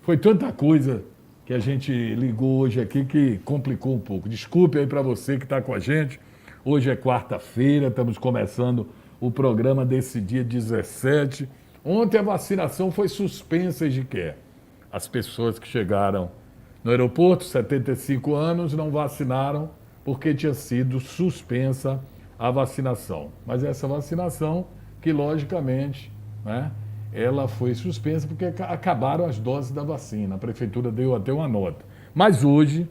Foi tanta coisa que a gente ligou hoje aqui que complicou um pouco. Desculpe aí para você que está com a gente. Hoje é quarta-feira, estamos começando o programa desse dia 17. Ontem a vacinação foi suspensa em Jiqué. As pessoas que chegaram no aeroporto, 75 anos, não vacinaram porque tinha sido suspensa a vacinação. Mas essa vacinação, que logicamente, né, ela foi suspensa porque acabaram as doses da vacina. A prefeitura deu até uma nota. Mas hoje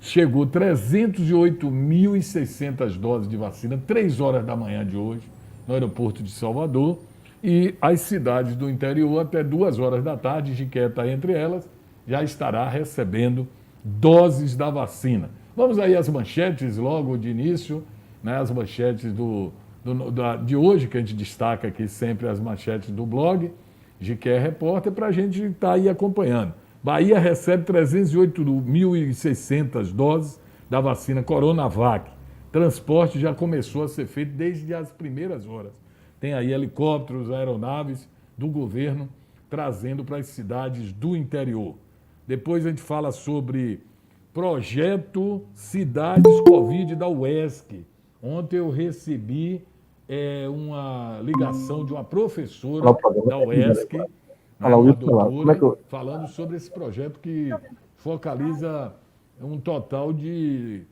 chegou 308.600 doses de vacina, 3 horas da manhã de hoje, no aeroporto de Salvador. E as cidades do interior, até 2 horas da tarde, Jiqué está entre elas, já estará recebendo doses da vacina. Vamos aí às manchetes logo de início, né, as manchetes de hoje, que a gente destaca aqui sempre as manchetes do blog, Jiqué Repórter, para a gente estar aí acompanhando. Bahia recebe 308.600 doses da vacina Coronavac. Transporte já começou a ser feito desde as primeiras horas. Tem aí helicópteros, aeronaves do governo trazendo para as cidades do interior. Depois a gente fala sobre projeto Cidades Covid da UESC. Ontem eu recebi uma ligação de uma professora da UESC, né, uma doutora, falando sobre esse projeto que focaliza um total de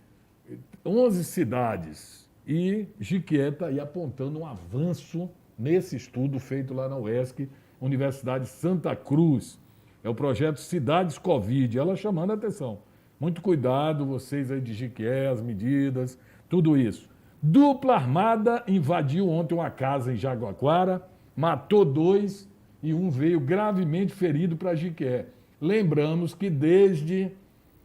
11 cidades. E Jiqué está aí apontando um avanço nesse estudo feito lá na UESC, Universidade Santa Cruz. É o projeto Cidades Covid. Ela chamando a atenção. Muito cuidado, vocês aí de Jiqué, as medidas, tudo isso. Dupla armada invadiu ontem uma casa em Jaguaquara, matou 2 e um veio gravemente ferido para Jiqué. Lembramos que desde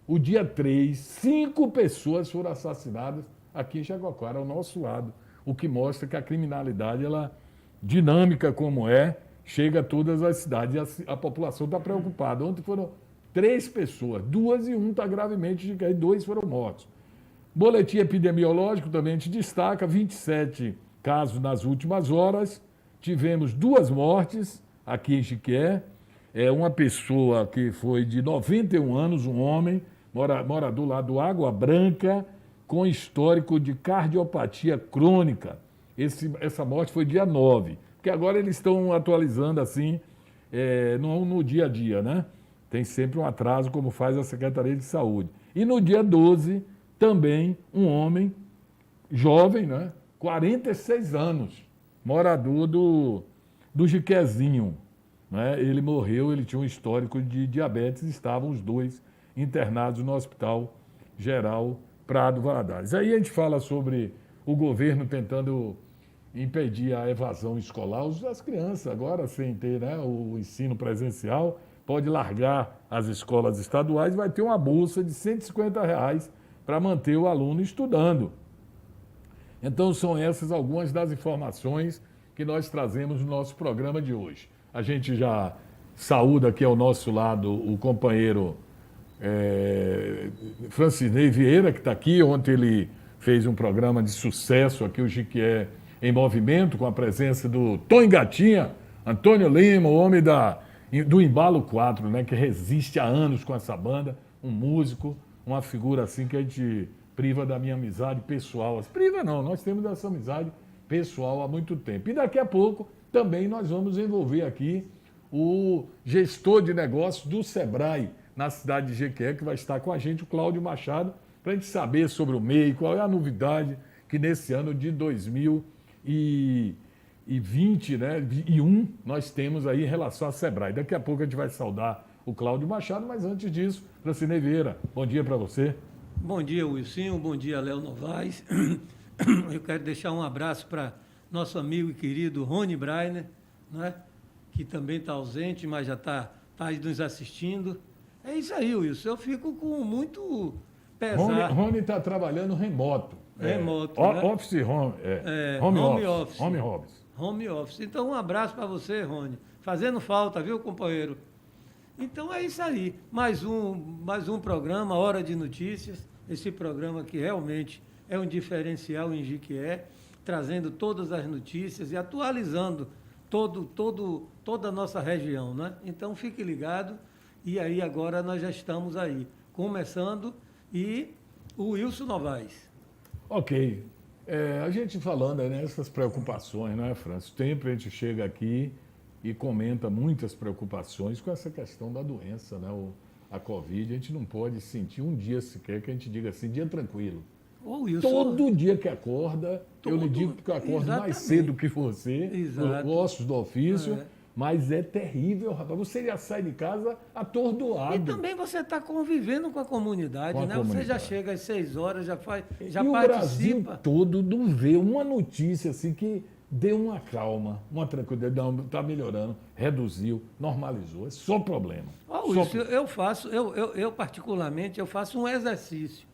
o dia 3, 5 pessoas foram assassinadas aqui em Jaguaquara, ao nosso lado, o que mostra que a criminalidade, ela, dinâmica como é, chega a todas as cidades e a população está preocupada. Ontem foram 3 pessoas, 2 e um está gravemente, Jiqué, e 2 foram mortos. Boletim epidemiológico também a gente destaca, 27 casos nas últimas horas, tivemos 2 mortes aqui em Jiqué, uma pessoa que foi de 91 anos, um homem, morador lá do Água Branca, com histórico de cardiopatia crônica. Essa morte foi dia 9, porque agora eles estão atualizando assim, no dia a dia, né? Tem sempre um atraso, como faz a Secretaria de Saúde. E no dia 12, também um homem jovem, né? 46 anos, morador do Jiquezinho. Né? Ele morreu, ele tinha um histórico de diabetes, estavam os 2 internados no Hospital Geral Prado Valadares. Aí a gente fala sobre o governo tentando impedir a evasão escolar. As crianças agora, sem ter, né, o ensino presencial, pode largar as escolas estaduais, vai ter uma bolsa de R$ 150 para manter o aluno estudando. Então, são essas algumas das informações que nós trazemos no nosso programa de hoje. A gente já saúda aqui ao nosso lado o companheiro Francinei Vieira, que está aqui. Ontem ele fez um programa de sucesso aqui, o Jiqué em Movimento, com a presença do Tom Gatinha, Antônio Lima, o homem do Embalo 4, né, que resiste há anos com essa banda, um músico, uma figura assim que a gente priva da minha amizade pessoal. Priva não, nós temos essa amizade pessoal há muito tempo. E daqui a pouco também nós vamos envolver aqui o gestor de negócios do Sebrae na cidade de Jequié, que vai estar com a gente, o Cláudio Machado, para a gente saber sobre o MEI, qual é a novidade que nesse ano de 2020, né, nós temos aí em relação à Sebrae. Daqui a pouco a gente vai saudar o Cláudio Machado, mas antes disso, Francinei Vieira, bom dia para você. Bom dia, Wilson, bom dia, Léo Novaes. Eu quero deixar um abraço para nosso amigo e querido Rony Brainer, né, que também está ausente, mas já está aí nos assistindo. É isso aí, Wilson, eu fico com muito pesar. Rony está trabalhando remoto. Remoto, né? Home office. Então, um abraço para você, Rony. Fazendo falta, viu, companheiro? Então, é isso aí. Mais um programa, Hora de Notícias. Esse programa que realmente é um diferencial em Jiqué, trazendo todas as notícias e atualizando toda a nossa região, né? Então, fique ligado E aí agora nós já estamos aí, começando, e o Wilson Novaes. Ok. A gente falando aí nessas preocupações, não é, Francis? Sempre a gente chega aqui e comenta muitas preocupações com essa questão da doença, né? A Covid. A gente não pode sentir um dia sequer que a gente diga assim, dia tranquilo. Ô, Wilson, Todo dia que acorda, eu lhe digo que eu acordo mais cedo que você, Exato. ossos do ofício, mas é terrível, rapaz. Você já sai de casa atordoado. E também você está convivendo com a comunidade, Com a né? comunidade. Você já chega às 6 horas, já E participa. o Brasil todo não vê uma notícia assim que deu uma calma, uma tranquilidade, não, está melhorando, reduziu, normalizou. É só problema. Ó, Só Wilson, eu particularmente, eu faço um exercício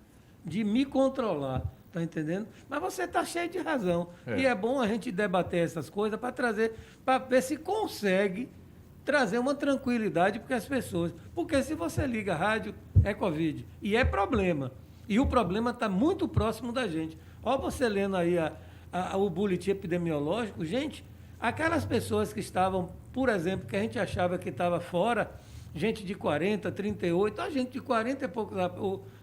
de me controlar, tá entendendo? Mas você está cheio de razão. E é bom a gente debater essas coisas para trazer, para ver se consegue trazer uma tranquilidade para as pessoas. Porque se você liga a rádio, é Covid. E é problema. E o problema está muito próximo da gente. Ó, você lendo aí o boletim epidemiológico, gente, aquelas pessoas que estavam, por exemplo, que a gente achava que estava fora, gente de 40, 38, a gente de 40 e poucos,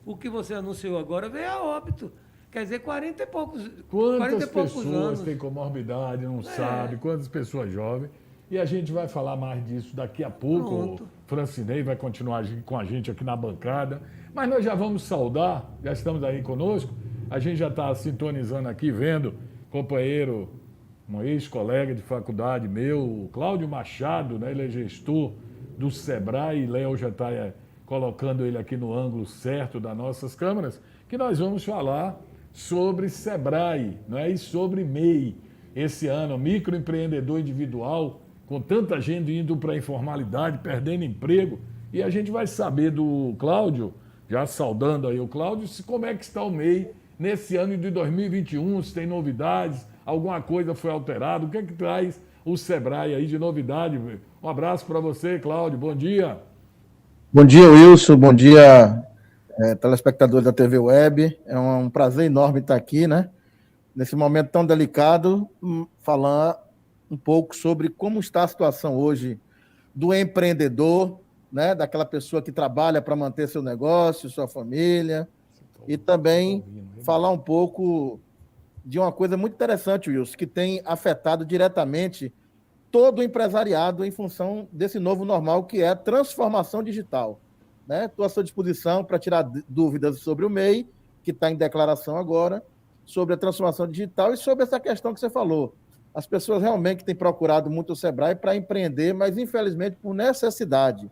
o que você anunciou agora veio a óbito. Quer dizer, 40 e poucos, 40 Quantas e poucos pessoas anos. têm comorbidade, não sabe, quantas pessoas jovens. E a gente vai falar mais disso daqui a pouco. Pronto. O Francinei vai continuar com a gente aqui na bancada. Mas nós já vamos saudar, já estamos aí conosco. A gente já está sintonizando aqui, vendo companheiro, um ex-colega de faculdade meu, o Cláudio Machado, né? Ele é gestor do Sebrae, e Léo já está colocando ele aqui no ângulo certo das nossas câmeras, que nós vamos falar sobre Sebrae, não é? E sobre MEI. Esse ano, microempreendedor individual, com tanta gente indo para a informalidade, perdendo emprego. E a gente vai saber do Cláudio, já saudando aí o Cláudio, como é que está o MEI nesse ano de 2021, se tem novidades, alguma coisa foi alterada, o que é que traz o Sebrae aí de novidade? Um abraço para você, Cláudio, bom dia. Bom dia, Wilson, bom dia, telespectadores da TV Web. É um prazer enorme estar aqui, né? Nesse momento tão delicado, falar um pouco sobre como está a situação hoje do empreendedor, né? Daquela pessoa que trabalha para manter seu negócio, sua família, e também falar um pouco de uma coisa muito interessante, Wilson, que tem afetado diretamente todo o empresariado em função desse novo normal, que é a transformação digital. Estou à sua disposição para tirar dúvidas sobre o MEI, que está em declaração agora, sobre a transformação digital e sobre essa questão que você falou. As pessoas realmente têm procurado muito o Sebrae para empreender, mas infelizmente por necessidade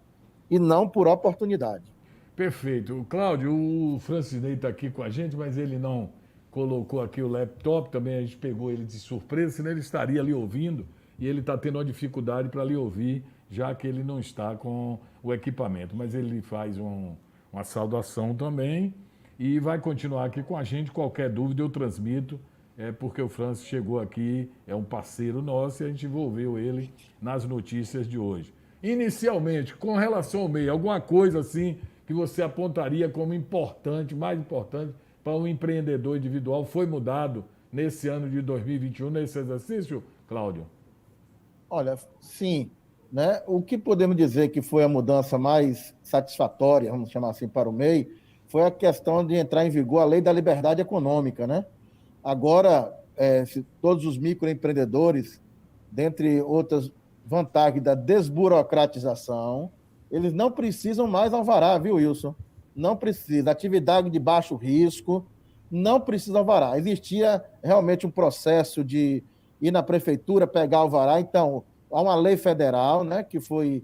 e não por oportunidade. Perfeito. Cláudio, o Francinei está aqui com a gente, mas ele não colocou aqui o laptop, também a gente pegou ele de surpresa, senão ele estaria ali ouvindo, e ele está tendo uma dificuldade para lhe ouvir, já que ele não está com o equipamento. Mas ele faz uma saudação também e vai continuar aqui com a gente. Qualquer dúvida eu transmito, porque o Francis chegou aqui, é um parceiro nosso e a gente envolveu ele nas notícias de hoje. Inicialmente, com relação ao MEI, alguma coisa assim que você apontaria como importante, mais importante para um empreendedor individual foi mudado nesse ano de 2021, nesse exercício, Cláudio? Olha, sim, né? O que podemos dizer que foi a mudança mais satisfatória, vamos chamar assim, para o MEI, foi a questão de entrar em vigor a Lei da Liberdade Econômica, né? Agora, se todos os microempreendedores, dentre outras vantagens da desburocratização, eles não precisam mais alvará, viu, Wilson? Não precisa. Atividade de baixo risco, não precisa alvará. Existia realmente um processo de ir na prefeitura, pegar alvará. Então, há uma lei federal, né, que foi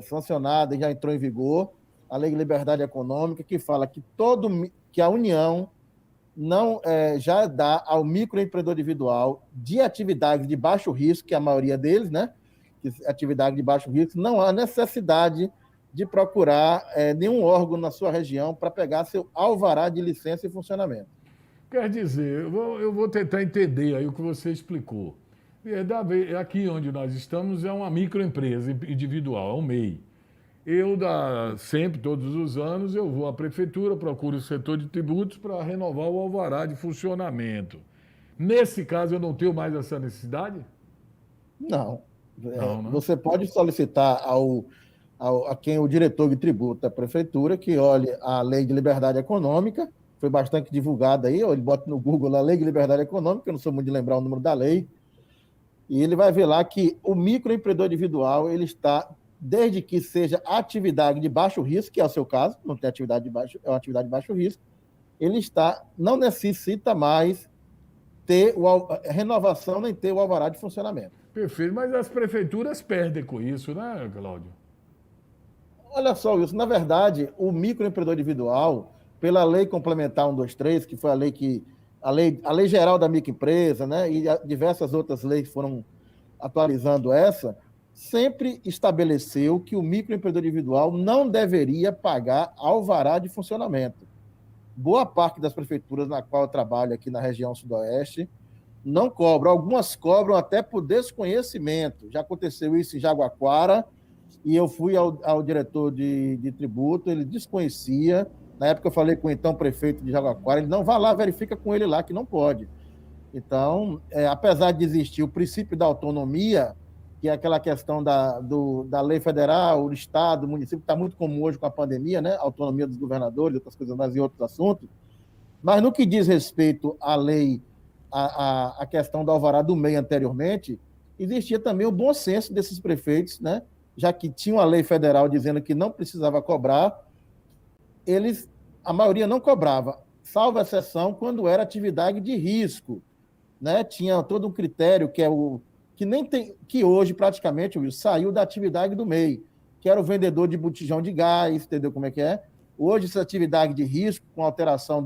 sancionada e já entrou em vigor, a Lei de Liberdade Econômica, que fala que a União não já dá ao microempreendedor individual de atividade de baixo risco, que é a maioria deles, né? Atividade de baixo risco, não há necessidade de procurar nenhum órgão na sua região para pegar seu alvará de licença e funcionamento. Quer dizer, eu vou tentar entender aí o que você explicou. Aqui onde nós estamos é uma microempresa individual, é um MEI. Sempre, todos os anos, eu vou à prefeitura, procuro o setor de tributos para renovar o alvará de funcionamento. Nesse caso, eu não tenho mais essa necessidade? Não. Não, né? Você pode solicitar ao a quem o diretor de tributo da prefeitura, que olhe a lei de liberdade econômica, foi bastante divulgada aí, ele bota no Google a lei de liberdade econômica, eu não sou muito de lembrar o número da lei, e ele vai ver lá que o microempreendedor individual, ele está, desde que seja atividade de baixo risco, que é o seu caso, não tem atividade de baixo, é uma atividade de baixo risco, ele está, não necessita mais ter a renovação nem ter o alvará de funcionamento. Perfeito, mas as prefeituras perdem com isso, né, Cláudio? Olha só, Wilson, na verdade, o microempreendedor individual, pela lei complementar 123, que foi a lei geral da microempresa, né, e diversas outras leis foram atualizando essa, sempre estabeleceu que o microempreendedor individual não deveria pagar alvará de funcionamento. Boa parte das prefeituras na qual eu trabalho aqui na região sudoeste não cobram, algumas cobram até por desconhecimento. Já aconteceu isso em Jaguaquara, e eu fui ao diretor de tributo, ele desconhecia. Na época eu falei com o então prefeito de Jaguaquara, ele não, vá lá, verifica com ele lá que não pode. Então, apesar de existir o princípio da autonomia, que é aquela questão da lei federal, o Estado, o município, que está muito comum hoje com a pandemia, né? A autonomia dos governadores, outras coisas mais e outros assuntos, mas no que diz respeito à lei, a questão do alvará do MEI anteriormente, existia também o bom senso desses prefeitos, né? Já que tinha uma lei federal dizendo que não precisava cobrar, a maioria não cobrava, salvo exceção quando era atividade de risco, né? Tinha todo um critério que nem tem, que hoje praticamente, Will, saiu da atividade do MEI, que era o vendedor de botijão de gás, entendeu como é que é? Hoje, essa atividade de risco, com alteração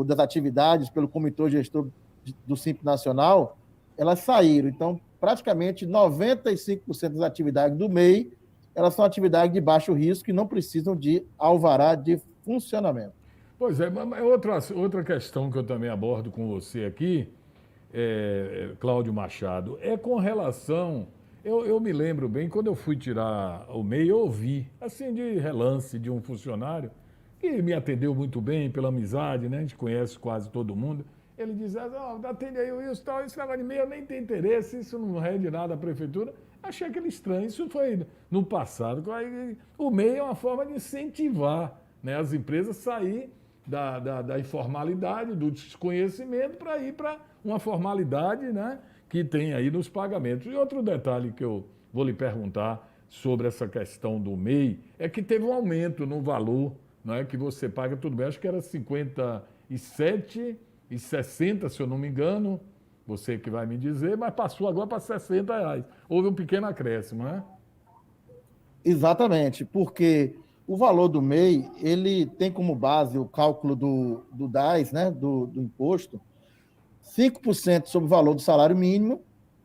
das atividades pelo Comitê Gestor do Simples Nacional, elas saíram. Então, praticamente 95% das atividades do MEI, elas são atividades de baixo risco e não precisam de alvará de funcionamento. Pois é, mas outra questão que eu também abordo com você aqui, Cláudio Machado, é com relação. Eu me lembro bem, quando eu fui tirar o MEI, eu ouvi, assim, de relance de um funcionário que me atendeu muito bem, pela amizade, né? A gente conhece quase todo mundo. Ele diz, atende aí o Wilson, tal, esse negócio de MEI eu nem tenho interesse, isso não rende nada à prefeitura. Achei aquele estranho, isso foi no passado. O MEI é uma forma de incentivar, né, as empresas a sair da informalidade, do desconhecimento, para ir para uma formalidade, né, que tem aí nos pagamentos. E outro detalhe que eu vou lhe perguntar sobre essa questão do MEI é que teve um aumento no valor, né, que você paga, tudo bem, acho que era 57,60, se eu não me engano, você que vai me dizer, mas passou agora para R$ 60. Houve um pequeno acréscimo, né? Exatamente, porque o valor do MEI, ele tem como base o cálculo do DAS, né, do imposto, 5% sobre o valor do salário mínimo,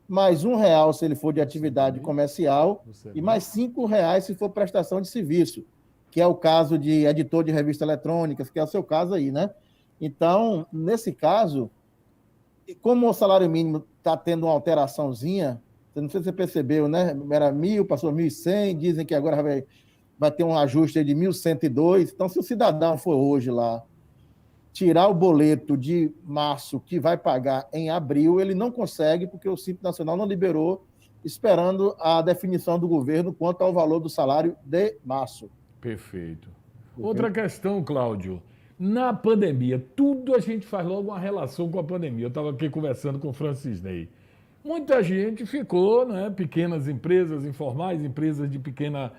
mais R$ 1 se ele for de atividade comercial, e mais R$ 5 se for prestação de serviço, que é o caso de editor de revistas eletrônicas, que é o seu caso aí, né? Então, nesse caso, como o salário mínimo está tendo uma alteraçãozinha, não sei se você percebeu, né? Era 1.000, passou a 1.100, dizem que agora vai ter um ajuste de 1.102. Então, se o cidadão for hoje lá tirar o boleto de março que vai pagar em abril, ele não consegue, porque o Simples Nacional não liberou, esperando a definição do governo quanto ao valor do salário de março. Perfeito. Outra questão, Cláudio. Na pandemia, tudo a gente faz logo uma relação com a pandemia. Eu estava aqui conversando com o Francis Ney. Muita gente ficou, né, pequenas empresas informais, empresas de pequena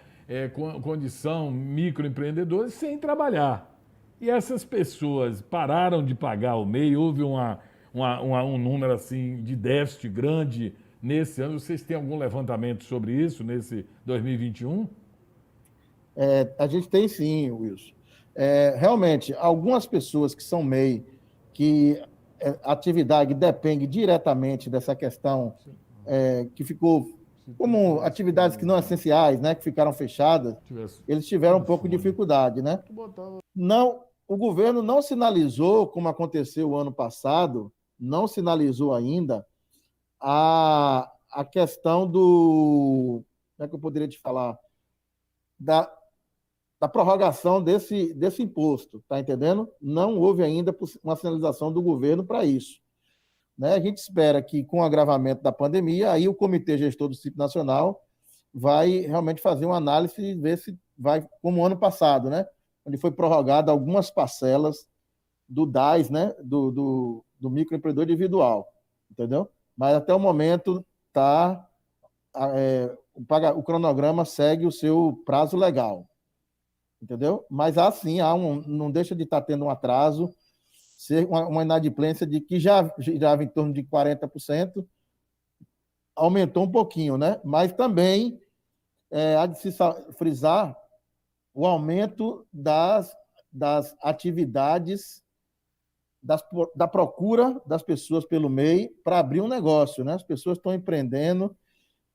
condição, microempreendedores, sem trabalhar. E essas pessoas pararam de pagar o MEI, houve um número assim de déficit grande nesse ano. Vocês têm algum levantamento sobre isso nesse 2021? A gente tem sim, Wilson. Realmente, algumas pessoas que são MEI, que a atividade depende diretamente dessa questão, que ficou como atividades que não essenciais, né, que ficaram fechadas, eles tiveram um pouco de dificuldade, né? Não, o governo não sinalizou, como aconteceu o ano passado, não sinalizou ainda a questão do... Como é que eu poderia te falar? Da prorrogação desse imposto, tá entendendo? Não houve ainda uma sinalização do governo para isso. Né? A gente espera que, com o agravamento da pandemia, aí o Comitê Gestor do Simples Nacional vai realmente fazer uma análise e ver se vai, como o ano passado, né? Onde foi prorrogada algumas parcelas do DAS, né? Do microempreendedor individual, entendeu? Mas até o momento tá, o cronograma segue o seu prazo legal, entendeu? Mas assim, não deixa de estar tendo um atraso, ser uma inadimplência de que já girava em torno de 40%, aumentou um pouquinho, né? Mas também há de se frisar o aumento das atividades, da procura das pessoas pelo MEI para abrir um negócio, né? As pessoas estão empreendendo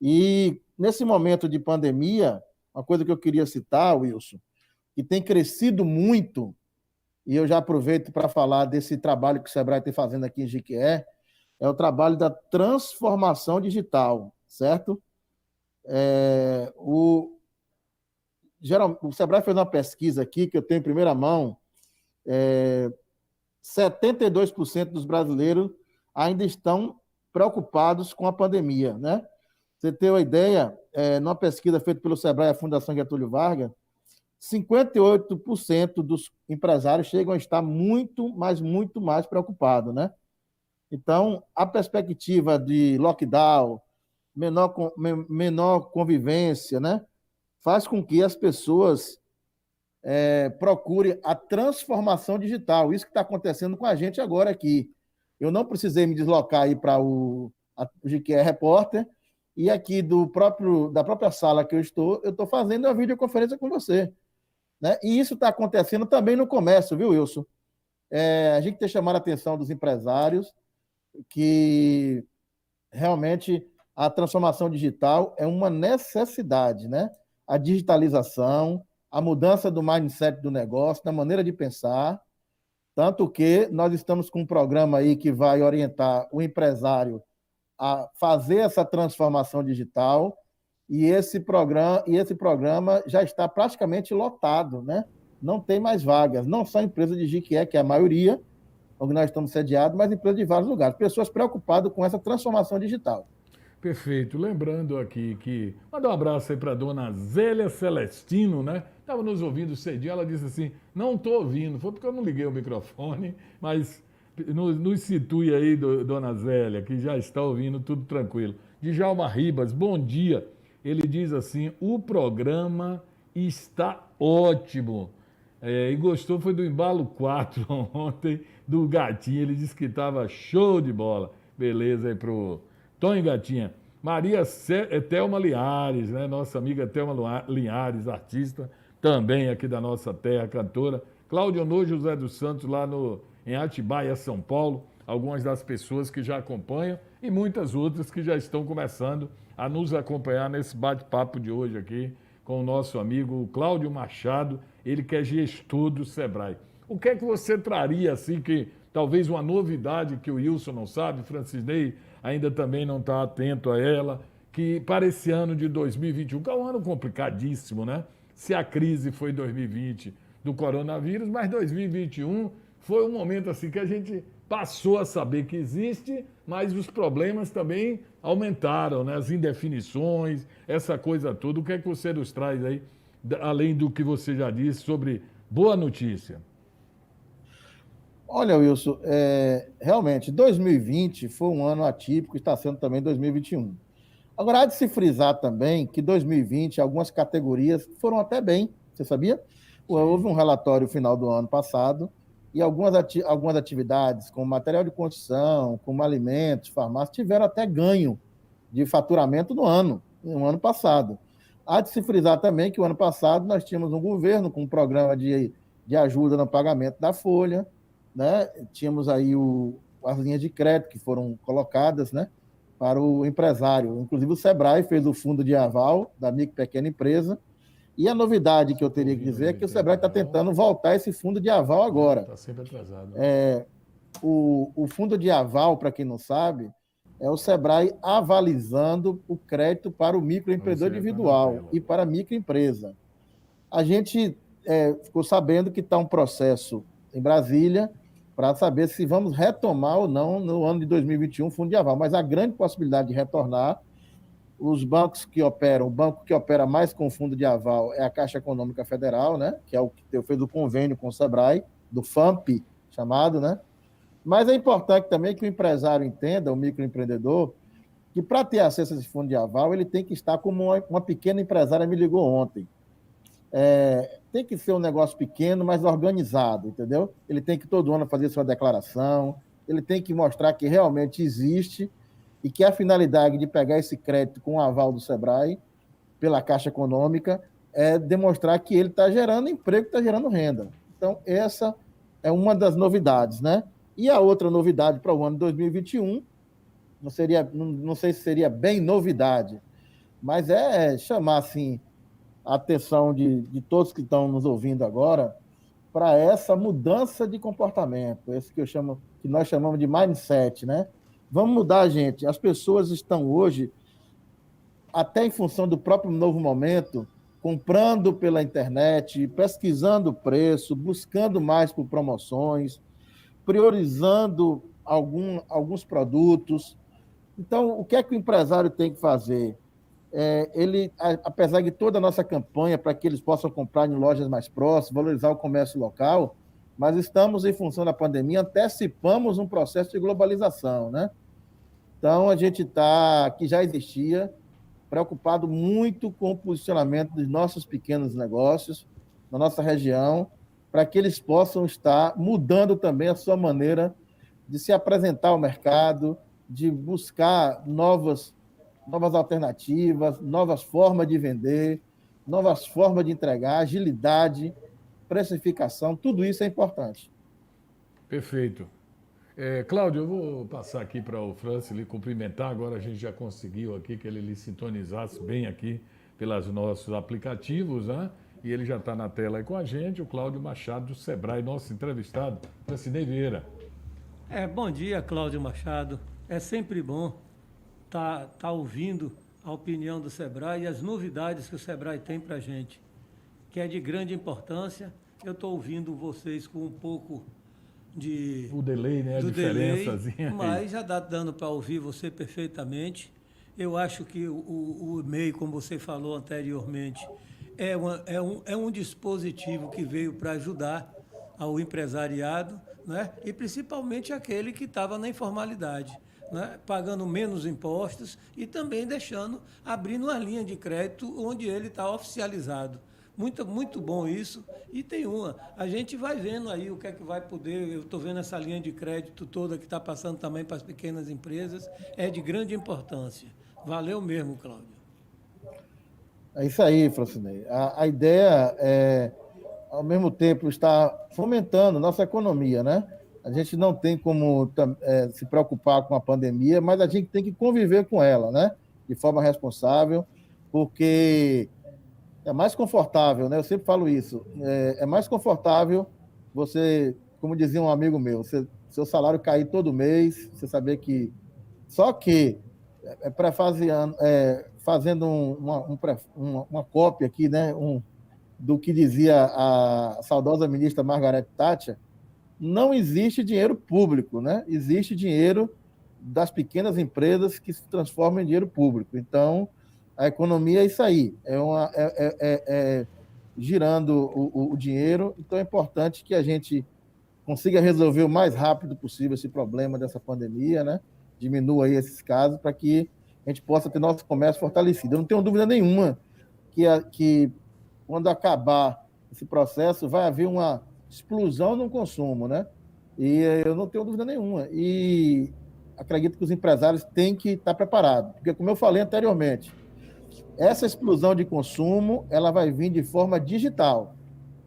e, nesse momento de pandemia, uma coisa que eu queria citar, Wilson, que tem crescido muito, e eu já aproveito para falar desse trabalho que o Sebrae tem fazendo aqui em Jequié, é o trabalho da transformação digital, certo? O Sebrae fez uma pesquisa aqui, que eu tenho em primeira mão, 72% dos brasileiros ainda estão preocupados com a pandemia, né? Você tem uma ideia, numa pesquisa feita pelo Sebrae e a Fundação Getúlio Vargas, 58% dos empresários chegam a estar muito mais preocupados, né? Então, a perspectiva de lockdown, menor convivência, né? Faz com que as pessoas procurem a transformação digital. Isso que está acontecendo com a gente agora aqui. Eu não precisei me deslocar aí para o GQ Repórter, e aqui da própria sala que eu estou fazendo uma videoconferência com você, né? E isso está acontecendo também no comércio, viu, Wilson? A gente tem chamado a atenção dos empresários que realmente a transformação digital é uma necessidade, né? A digitalização, a mudança do mindset do negócio, da maneira de pensar, tanto que nós estamos com um programa aí que vai orientar o empresário a fazer essa transformação digital, e esse programa já está praticamente lotado, né? Não tem mais vagas, não só empresas de Jequié, que é a maioria, onde nós estamos sediados, mas empresas de vários lugares. Pessoas preocupadas com essa transformação digital. Perfeito. Lembrando aqui que. Manda um abraço aí para a dona Zélia Celestino, né? Estava nos ouvindo cedinho, ela disse assim: não estou ouvindo. Foi porque eu não liguei o microfone, mas nos situe aí, dona Zélia, que já está ouvindo tudo tranquilo. Djalma Ribas, bom dia. Ele diz assim: o programa está ótimo. E gostou foi do Embalo 4 ontem, do Gatinho. Ele disse que estava show de bola. Beleza aí pro Tonho Gatinha. Maria Thelma Linhares, né? Nossa amiga Thelma Linhares, artista, também aqui da nossa terra, cantora. Cláudio Honor José dos Santos, lá em Atibaia, São Paulo. Algumas das pessoas que já acompanham e muitas outras que já estão começando a nos acompanhar nesse bate-papo de hoje aqui com o nosso amigo Cláudio Machado, ele que é gestor do Sebrae. O que é que você traria, assim, que talvez uma novidade que o Wilson não sabe, Francisnei ainda também não está atento a ela, que para esse ano de 2021, que é um ano complicadíssimo, né? Se a crise foi 2020 do coronavírus, mas 2021 foi um momento assim que a gente passou a saber que existe, mas os problemas também aumentaram, né? As indefinições, essa coisa toda. O que é que você nos traz aí, além do que você já disse sobre boa notícia? Olha, Wilson, realmente, 2020 foi um ano atípico, está sendo também 2021. Agora, há de se frisar também que 2020, algumas categorias foram até bem, você sabia? Houve um relatório final do ano passado, e algumas atividades, como material de construção, como alimentos, farmácia, tiveram até ganho de faturamento no ano passado. Há de se frisar também que o ano passado nós tínhamos um governo com um programa de ajuda no pagamento da folha, né? Tínhamos aí as linhas de crédito que foram colocadas, né, para o empresário. Inclusive o Sebrae fez o fundo de aval da micro e pequena empresa. E a novidade que eu teria que dizer é que o Sebrae está tentando voltar esse fundo de aval agora. Está sempre atrasado. O fundo de aval, para quem não sabe, é o Sebrae avalizando o crédito para o microempreendedor individual e para a microempresa. A gente ficou sabendo que está um processo em Brasília para saber se vamos retomar ou não no ano de 2021 o fundo de aval, mas a grande possibilidade de retornar os bancos que operam, o banco que opera mais com fundo de aval é a Caixa Econômica Federal, né? Que é o que fez o convênio com o Sebrae, do FAMP, chamado, né? Mas é importante também que o empresário entenda, o microempreendedor, que para ter acesso a esse fundo de aval, ele tem que estar como uma pequena empresária me ligou ontem. Tem que ser um negócio pequeno, mas organizado, entendeu? Ele tem que todo ano fazer sua declaração, ele tem que mostrar que realmente existe e que a finalidade de pegar esse crédito com o aval do Sebrae, pela Caixa Econômica, é demonstrar que ele está gerando emprego, está gerando renda. Então, essa é uma das novidades, né? E a outra novidade para o ano 2021, não sei se seria bem novidade, mas é chamar assim, a atenção de todos que estão nos ouvindo agora para essa mudança de comportamento, esse que nós chamamos de mindset, né? Vamos mudar, gente. As pessoas estão hoje, até em função do próprio novo momento, comprando pela internet, pesquisando o preço, buscando mais por promoções, priorizando alguns produtos. Então, o que é que o empresário tem que fazer? Ele, apesar de toda a nossa campanha para que eles possam comprar em lojas mais próximas, valorizar o comércio local, mas estamos, em função da pandemia, antecipamos um processo de globalização, né? Então, a gente está, que já existia, preocupado muito com o posicionamento dos nossos pequenos negócios na nossa região, para que eles possam estar mudando também a sua maneira de se apresentar ao mercado, de buscar novas alternativas, novas formas de vender, novas formas de entregar, agilidade, precificação, tudo isso é importante. Perfeito. Cláudio, eu vou passar aqui para o Francis lhe cumprimentar. Agora a gente já conseguiu aqui que ele lhe sintonizasse bem aqui pelos nossos aplicativos, né? E ele já está na tela aí com a gente, o Cláudio Machado do Sebrae, nosso entrevistado, Francinei Vieira. Bom dia, Cláudio Machado. É sempre bom tá ouvindo a opinião do Sebrae e as novidades que o Sebrae tem para a gente, que é de grande importância. Eu estou ouvindo vocês com um pouco o delay, né? A diferençazinha. Mas já está dando para ouvir você perfeitamente. Eu acho que o e-mail, como você falou anteriormente, é um dispositivo que veio para ajudar ao empresariado, né? E principalmente aquele que estava na informalidade, né? Pagando menos impostos e também abrindo uma linha de crédito onde ele está oficializado. Muito, muito bom isso. E a gente vai vendo aí o que é que vai poder, eu estou vendo essa linha de crédito toda que está passando também para as pequenas empresas, é de grande importância. Valeu mesmo, Cláudio. É isso aí, Francinei. A ideia é, ao mesmo tempo, estar fomentando nossa economia, né? A gente não tem como se preocupar com a pandemia, mas a gente tem que conviver com ela, né? De forma responsável, porque é mais confortável, né? Eu sempre falo isso. É mais confortável você, como dizia um amigo meu, seu salário cair todo mês, você saber que... Só que, fazendo uma cópia aqui, né? Do que dizia a saudosa ministra Margaret Thatcher, não existe dinheiro público, né? Existe dinheiro das pequenas empresas que se transformam em dinheiro público. Então, a economia é isso aí, girando o dinheiro. Então, é importante que a gente consiga resolver o mais rápido possível esse problema dessa pandemia, né? Diminua aí esses casos para que a gente possa ter nosso comércio fortalecido. Eu não tenho dúvida nenhuma que quando acabar esse processo, vai haver uma explosão no consumo, né? E eu não tenho dúvida nenhuma. E acredito que os empresários têm que estar preparados, porque, como eu falei anteriormente, essa explosão de consumo, ela vai vir de forma digital,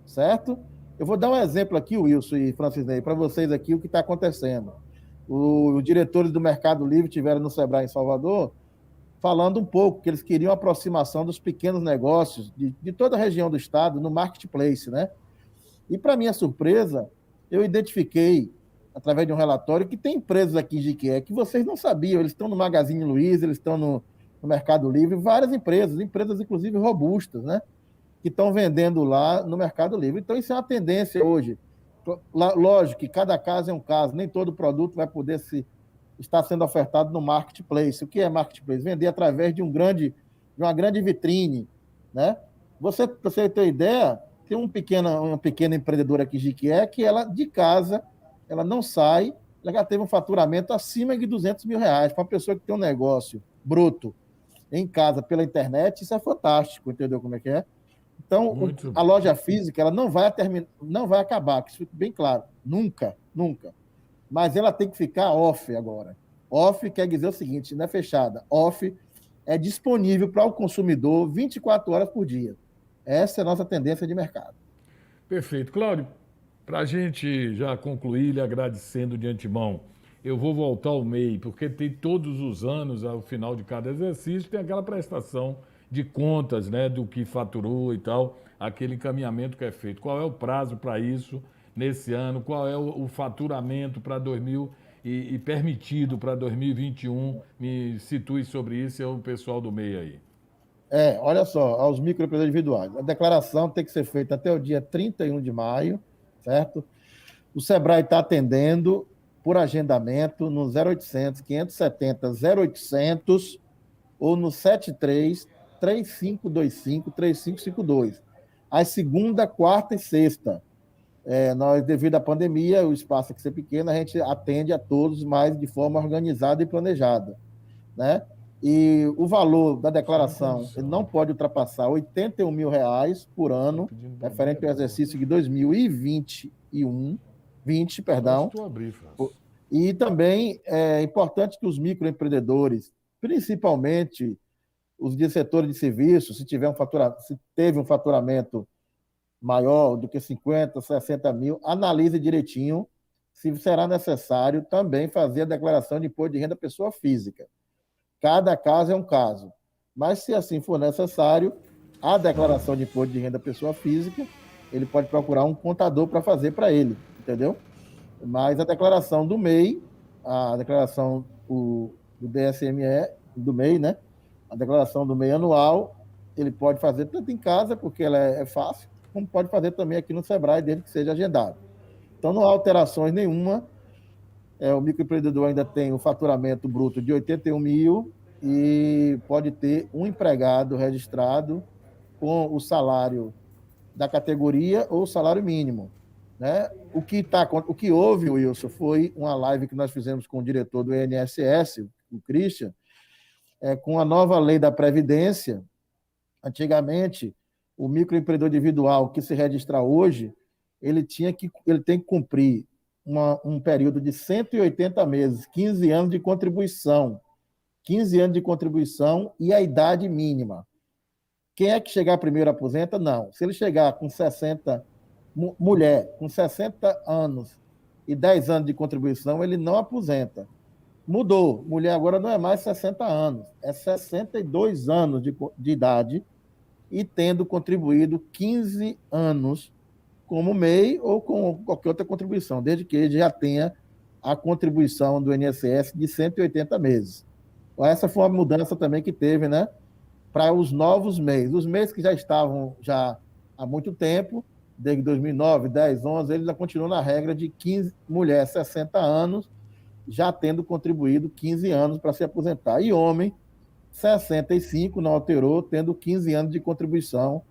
certo? Eu vou dar um exemplo aqui, Wilson e Francisnei, para vocês aqui o que está acontecendo. Os diretores do Mercado Livre tiveram no Sebrae em Salvador, falando um pouco que eles queriam a aproximação dos pequenos negócios de toda a região do estado no marketplace, né? E, para minha surpresa, eu identifiquei, através de um relatório, que tem empresas aqui em Jiquié que vocês não sabiam. Eles estão no Magazine Luiza, eles estão no Mercado Livre, várias empresas inclusive robustas, né? Que estão vendendo lá no Mercado Livre. Então, isso é uma tendência hoje. Lógico que cada caso é um caso, nem todo produto vai poder se está sendo ofertado no marketplace. O que é marketplace? Vender através de uma grande vitrine, né? Para você ter ideia, tem uma pequena empreendedora aqui de Jequié que ela, de casa, ela não sai, ela já teve um faturamento acima de R$ 200 mil. Para uma pessoa que tem um negócio bruto em casa pela internet, isso é fantástico, entendeu como é que é? Então, Muito a bom. loja física ela não vai acabar, que isso fique bem claro. Nunca, nunca. Mas ela tem que ficar off agora. Off quer dizer o seguinte, não é fechada. Off é disponível para o consumidor 24 horas por dia. Essa é a nossa tendência de mercado. Perfeito. Cláudio, para a gente já concluir, lhe agradecendo de antemão, eu vou voltar ao MEI, porque tem todos os anos, ao final de cada exercício, tem aquela prestação de contas, né, do que faturou e tal, aquele encaminhamento que é feito. Qual é o prazo para isso nesse ano? Qual é o faturamento para 2000 e permitido para 2021? Me situe sobre isso, é o pessoal do MEI aí. Olha só, aos microempreendedores individuais. A declaração tem que ser feita até o dia 31 de maio, certo? O Sebrae está atendendo por agendamento no 0800 570 0800 ou no 73 3525 3552. Às segunda, quarta e sexta. Nós, devido à pandemia, o espaço tem que ser pequeno, a gente atende a todos, mas de forma organizada e planejada, né? E o valor da declaração ele não pode ultrapassar R$ 81 mil por ano, referente ao exercício de 2021, 20, Posso perdão. tu abrir, França? E também é importante que os microempreendedores, principalmente os de setores de serviços, se teve um faturamento maior do que 50, 60 mil, analise direitinho se será necessário também fazer a declaração de imposto de renda pessoa física. Cada caso é um caso. Mas, se assim for necessário, a declaração de imposto de renda pessoa física, ele pode procurar um contador para fazer para ele, entendeu? Mas a declaração do MEI, a declaração do DSME, do MEI, né? A declaração do MEI anual, ele pode fazer tanto em casa, porque ela é fácil, como pode fazer também aqui no Sebrae, desde que seja agendado. Então, não há alterações nenhuma. O microempreendedor ainda tem o faturamento bruto de 81 mil e pode ter um empregado registrado com o salário da categoria ou salário mínimo, né? O que houve, Wilson, foi uma live que nós fizemos com o diretor do INSS, o Christian, com a nova lei da Previdência. Antigamente, o microempreendedor individual que se registrar hoje, ele tem que cumprir um período de 180 meses, 15 anos de contribuição. 15 anos de contribuição e a idade mínima. Quem é que chegar primeiro aposenta? Não. Se ele chegar com 60, mulher com 60 anos e 10 anos de contribuição, ele não aposenta. Mudou. Mulher agora não é mais 60 anos, é 62 anos de idade e tendo contribuído 15 anos como MEI ou com qualquer outra contribuição, desde que ele já tenha a contribuição do INSS de 180 meses. Essa foi uma mudança também que teve, né, para os novos MEIs. Os MEIs que já estavam já há muito tempo, desde 2009, 10, 11, eles já continuam na regra de 15 mulher, 60 anos, já tendo contribuído 15 anos para se aposentar. E homem, 65, não alterou, tendo 15 anos de contribuição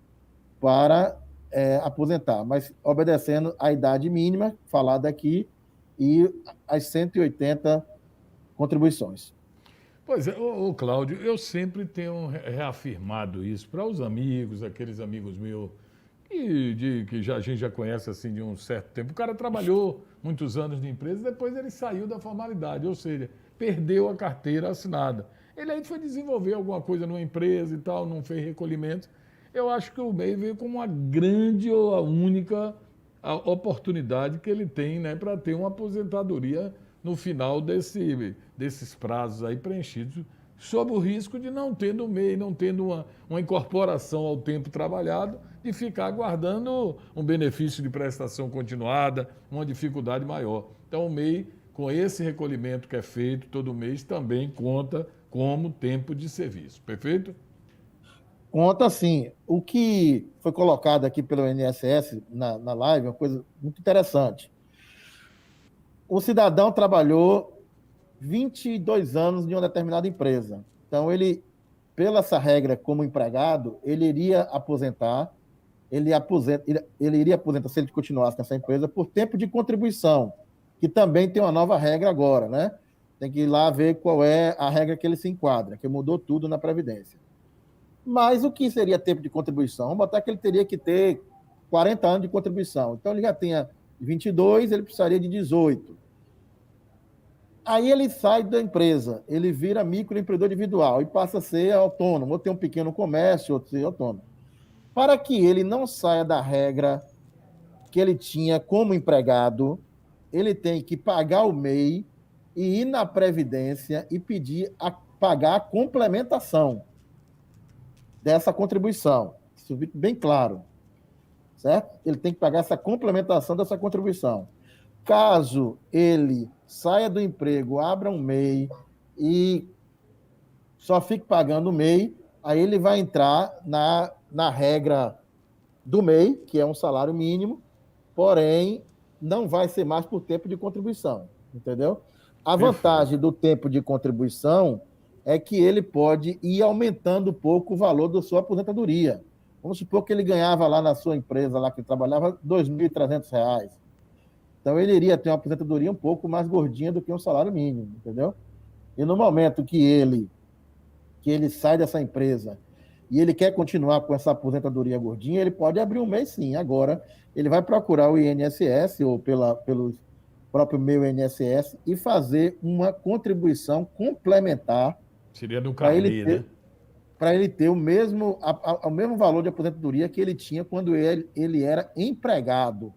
para aposentar, mas obedecendo à idade mínima falada aqui e as 180 contribuições. Pois é, Cláudio, eu sempre tenho reafirmado isso para os amigos, aqueles amigos meus que a gente já conhece assim de um certo tempo. O cara trabalhou muitos anos de empresa, depois ele saiu da formalidade, ou seja, perdeu a carteira assinada. Ele aí foi desenvolver alguma coisa numa empresa e tal, não fez recolhimento. Eu acho que o MEI veio como uma grande ou a única oportunidade que ele tem, né, para ter uma aposentadoria no final desses prazos aí preenchidos, sob o risco de não tendo MEI, não tendo uma incorporação ao tempo trabalhado, de ficar aguardando um benefício de prestação continuada, uma dificuldade maior. Então, o MEI, com esse recolhimento que é feito todo mês, também conta como tempo de serviço. Perfeito? Conta sim. O que foi colocado aqui pelo INSS na live é uma coisa muito interessante. O cidadão trabalhou 22 anos de uma determinada empresa. Então, ele, pela essa regra como empregado, ele iria aposentar, ele iria aposentar se ele continuasse nessa empresa por tempo de contribuição, que também tem uma nova regra agora, né? Tem que ir lá ver qual é a regra que ele se enquadra, que mudou tudo na Previdência. Mas o que seria tempo de contribuição? Vamos botar que ele teria que ter 40 anos de contribuição. Então, ele já tinha 22, ele precisaria de 18. Aí ele sai da empresa, ele vira microempreendedor individual e passa a ser autônomo, ou tem um pequeno comércio, ou ser autônomo. Para que ele não saia da regra que ele tinha como empregado, ele tem que pagar o MEI e ir na Previdência e pedir pagar a complementação dessa contribuição. Isso fica bem claro, certo? Ele tem que pagar essa complementação dessa contribuição. Caso ele saia do emprego, abra um MEI e só fique pagando o MEI, aí ele vai entrar na regra do MEI, que é um salário mínimo, porém não vai ser mais por tempo de contribuição, entendeu? A vantagem do tempo de contribuição é que ele pode ir aumentando um pouco o valor da sua aposentadoria. Vamos supor que ele ganhava lá na sua empresa, lá que ele trabalhava, R$ 2.300. Então, ele iria ter uma aposentadoria um pouco mais gordinha do que um salário mínimo, entendeu? E no momento que ele sai dessa empresa e ele quer continuar com essa aposentadoria gordinha, ele pode abrir um mês sim. Agora, ele vai procurar o INSS ou pelo próprio meu INSS e fazer uma contribuição complementar. Seria do carnê, né? Para ele ter o mesmo valor de aposentadoria que ele tinha quando ele era empregado.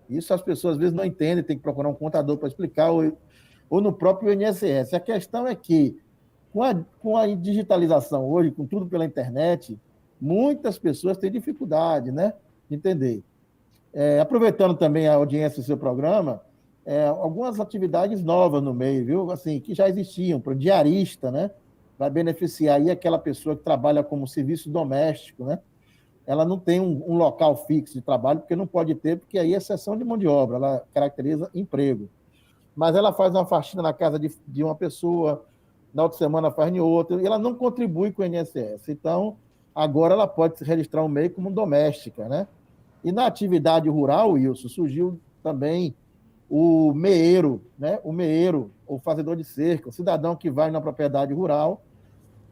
Isso as pessoas às vezes não entendem, tem que procurar um contador para explicar, ou no próprio INSS. A questão é que, com a digitalização hoje, com tudo pela internet, muitas pessoas têm dificuldade, né, de entender. Aproveitando também a audiência do seu programa, algumas atividades novas no meio, viu? Assim, que já existiam, para o diarista, né? Vai beneficiar aí aquela pessoa que trabalha como serviço doméstico, né? Ela não tem um local fixo de trabalho, porque não pode ter, porque aí é cessão de mão de obra, ela caracteriza emprego. Mas ela faz uma faxina na casa de uma pessoa, na outra semana faz em outra, e ela não contribui com o INSS. Então, agora ela pode se registrar um MEI como doméstica, né? E na atividade rural, Wilson, surgiu também o meeiro, né? O meeiro, o fazedor de cerca, o cidadão que vai na propriedade rural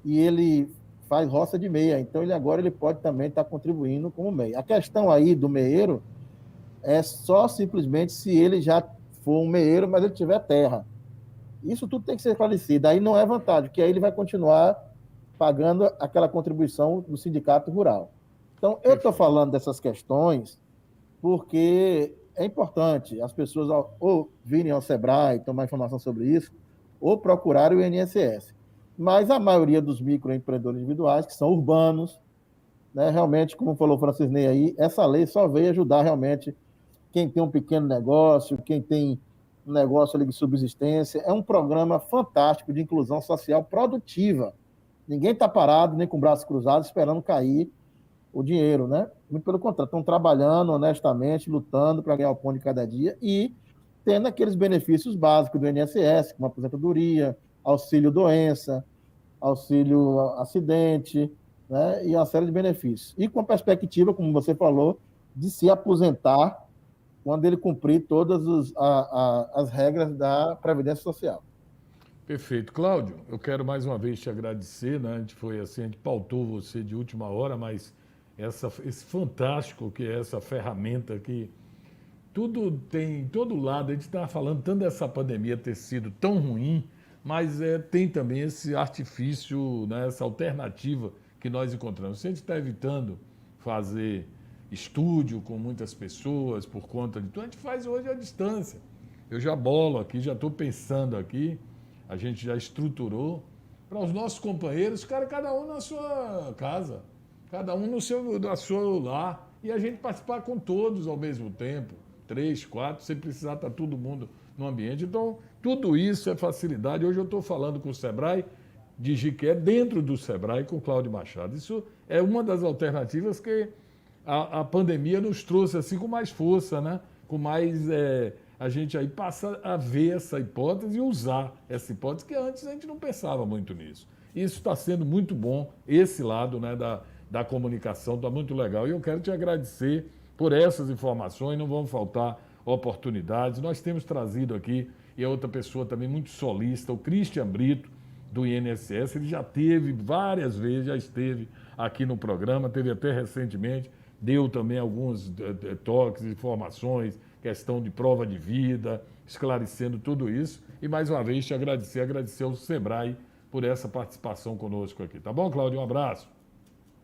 e ele faz roça de meia. Então, ele pode também estar contribuindo como MEI. A questão aí do meeiro é só simplesmente se ele já for um meeiro, mas ele tiver terra. Isso tudo tem que ser esclarecido. Aí não é vantagem, porque aí ele vai continuar pagando aquela contribuição do sindicato rural. Então, eu estou falando dessas questões porque é importante as pessoas ou virem ao Sebrae, tomar informação sobre isso, ou procurar o INSS. Mas a maioria dos microempreendedores individuais, que são urbanos, né, realmente, como falou o Francisney aí, essa lei só veio ajudar realmente quem tem um pequeno negócio, quem tem um negócio ali de subsistência. É um programa fantástico de inclusão social produtiva. Ninguém está parado, nem com o braço cruzado, esperando cair o dinheiro, né? Muito pelo contrário, estão trabalhando honestamente, lutando para ganhar o pão de cada dia e tendo aqueles benefícios básicos do INSS, como aposentadoria, auxílio doença, auxílio acidente, né? E uma série de benefícios. E com a perspectiva, como você falou, de se aposentar quando ele cumprir todas as regras da Previdência Social. Perfeito. Cláudio, eu quero mais uma vez te agradecer, né? A gente pautou você de última hora, mas esse fantástico que é essa ferramenta que tudo tem, em todo lado, a gente está falando tanto dessa pandemia ter sido tão ruim, mas tem também esse artifício, né, essa alternativa que nós encontramos. Se a gente está evitando fazer estúdio com muitas pessoas por conta de tudo, a gente faz hoje à distância. Eu já bolo aqui, já estou pensando aqui, a gente já estruturou para os nossos companheiros, cada um na sua casa, cada um no seu lar, e a gente participar com todos ao mesmo tempo, 3, 4, sem precisar estar todo mundo no ambiente. Então, tudo isso é facilidade. Hoje eu estou falando com o Sebrae de Jiqué, dentro do Sebrae, com o Cláudio Machado. Isso é uma das alternativas que a pandemia nos trouxe assim com mais força, né? Com mais a gente aí passa a ver essa hipótese e usar essa hipótese, que antes a gente não pensava muito nisso. Isso está sendo muito bom, esse lado, né, da comunicação está muito legal. E eu quero te agradecer por essas informações, não vão faltar oportunidades. Nós temos trazido aqui, e é outra pessoa também muito solista, o Christian Brito, do INSS, ele já teve várias vezes, já esteve aqui no programa, teve até recentemente, deu também alguns toques, informações, questão de prova de vida, esclarecendo tudo isso. E mais uma vez te agradecer ao Sebrae por essa participação conosco aqui. Tá bom, Cláudio? Um abraço.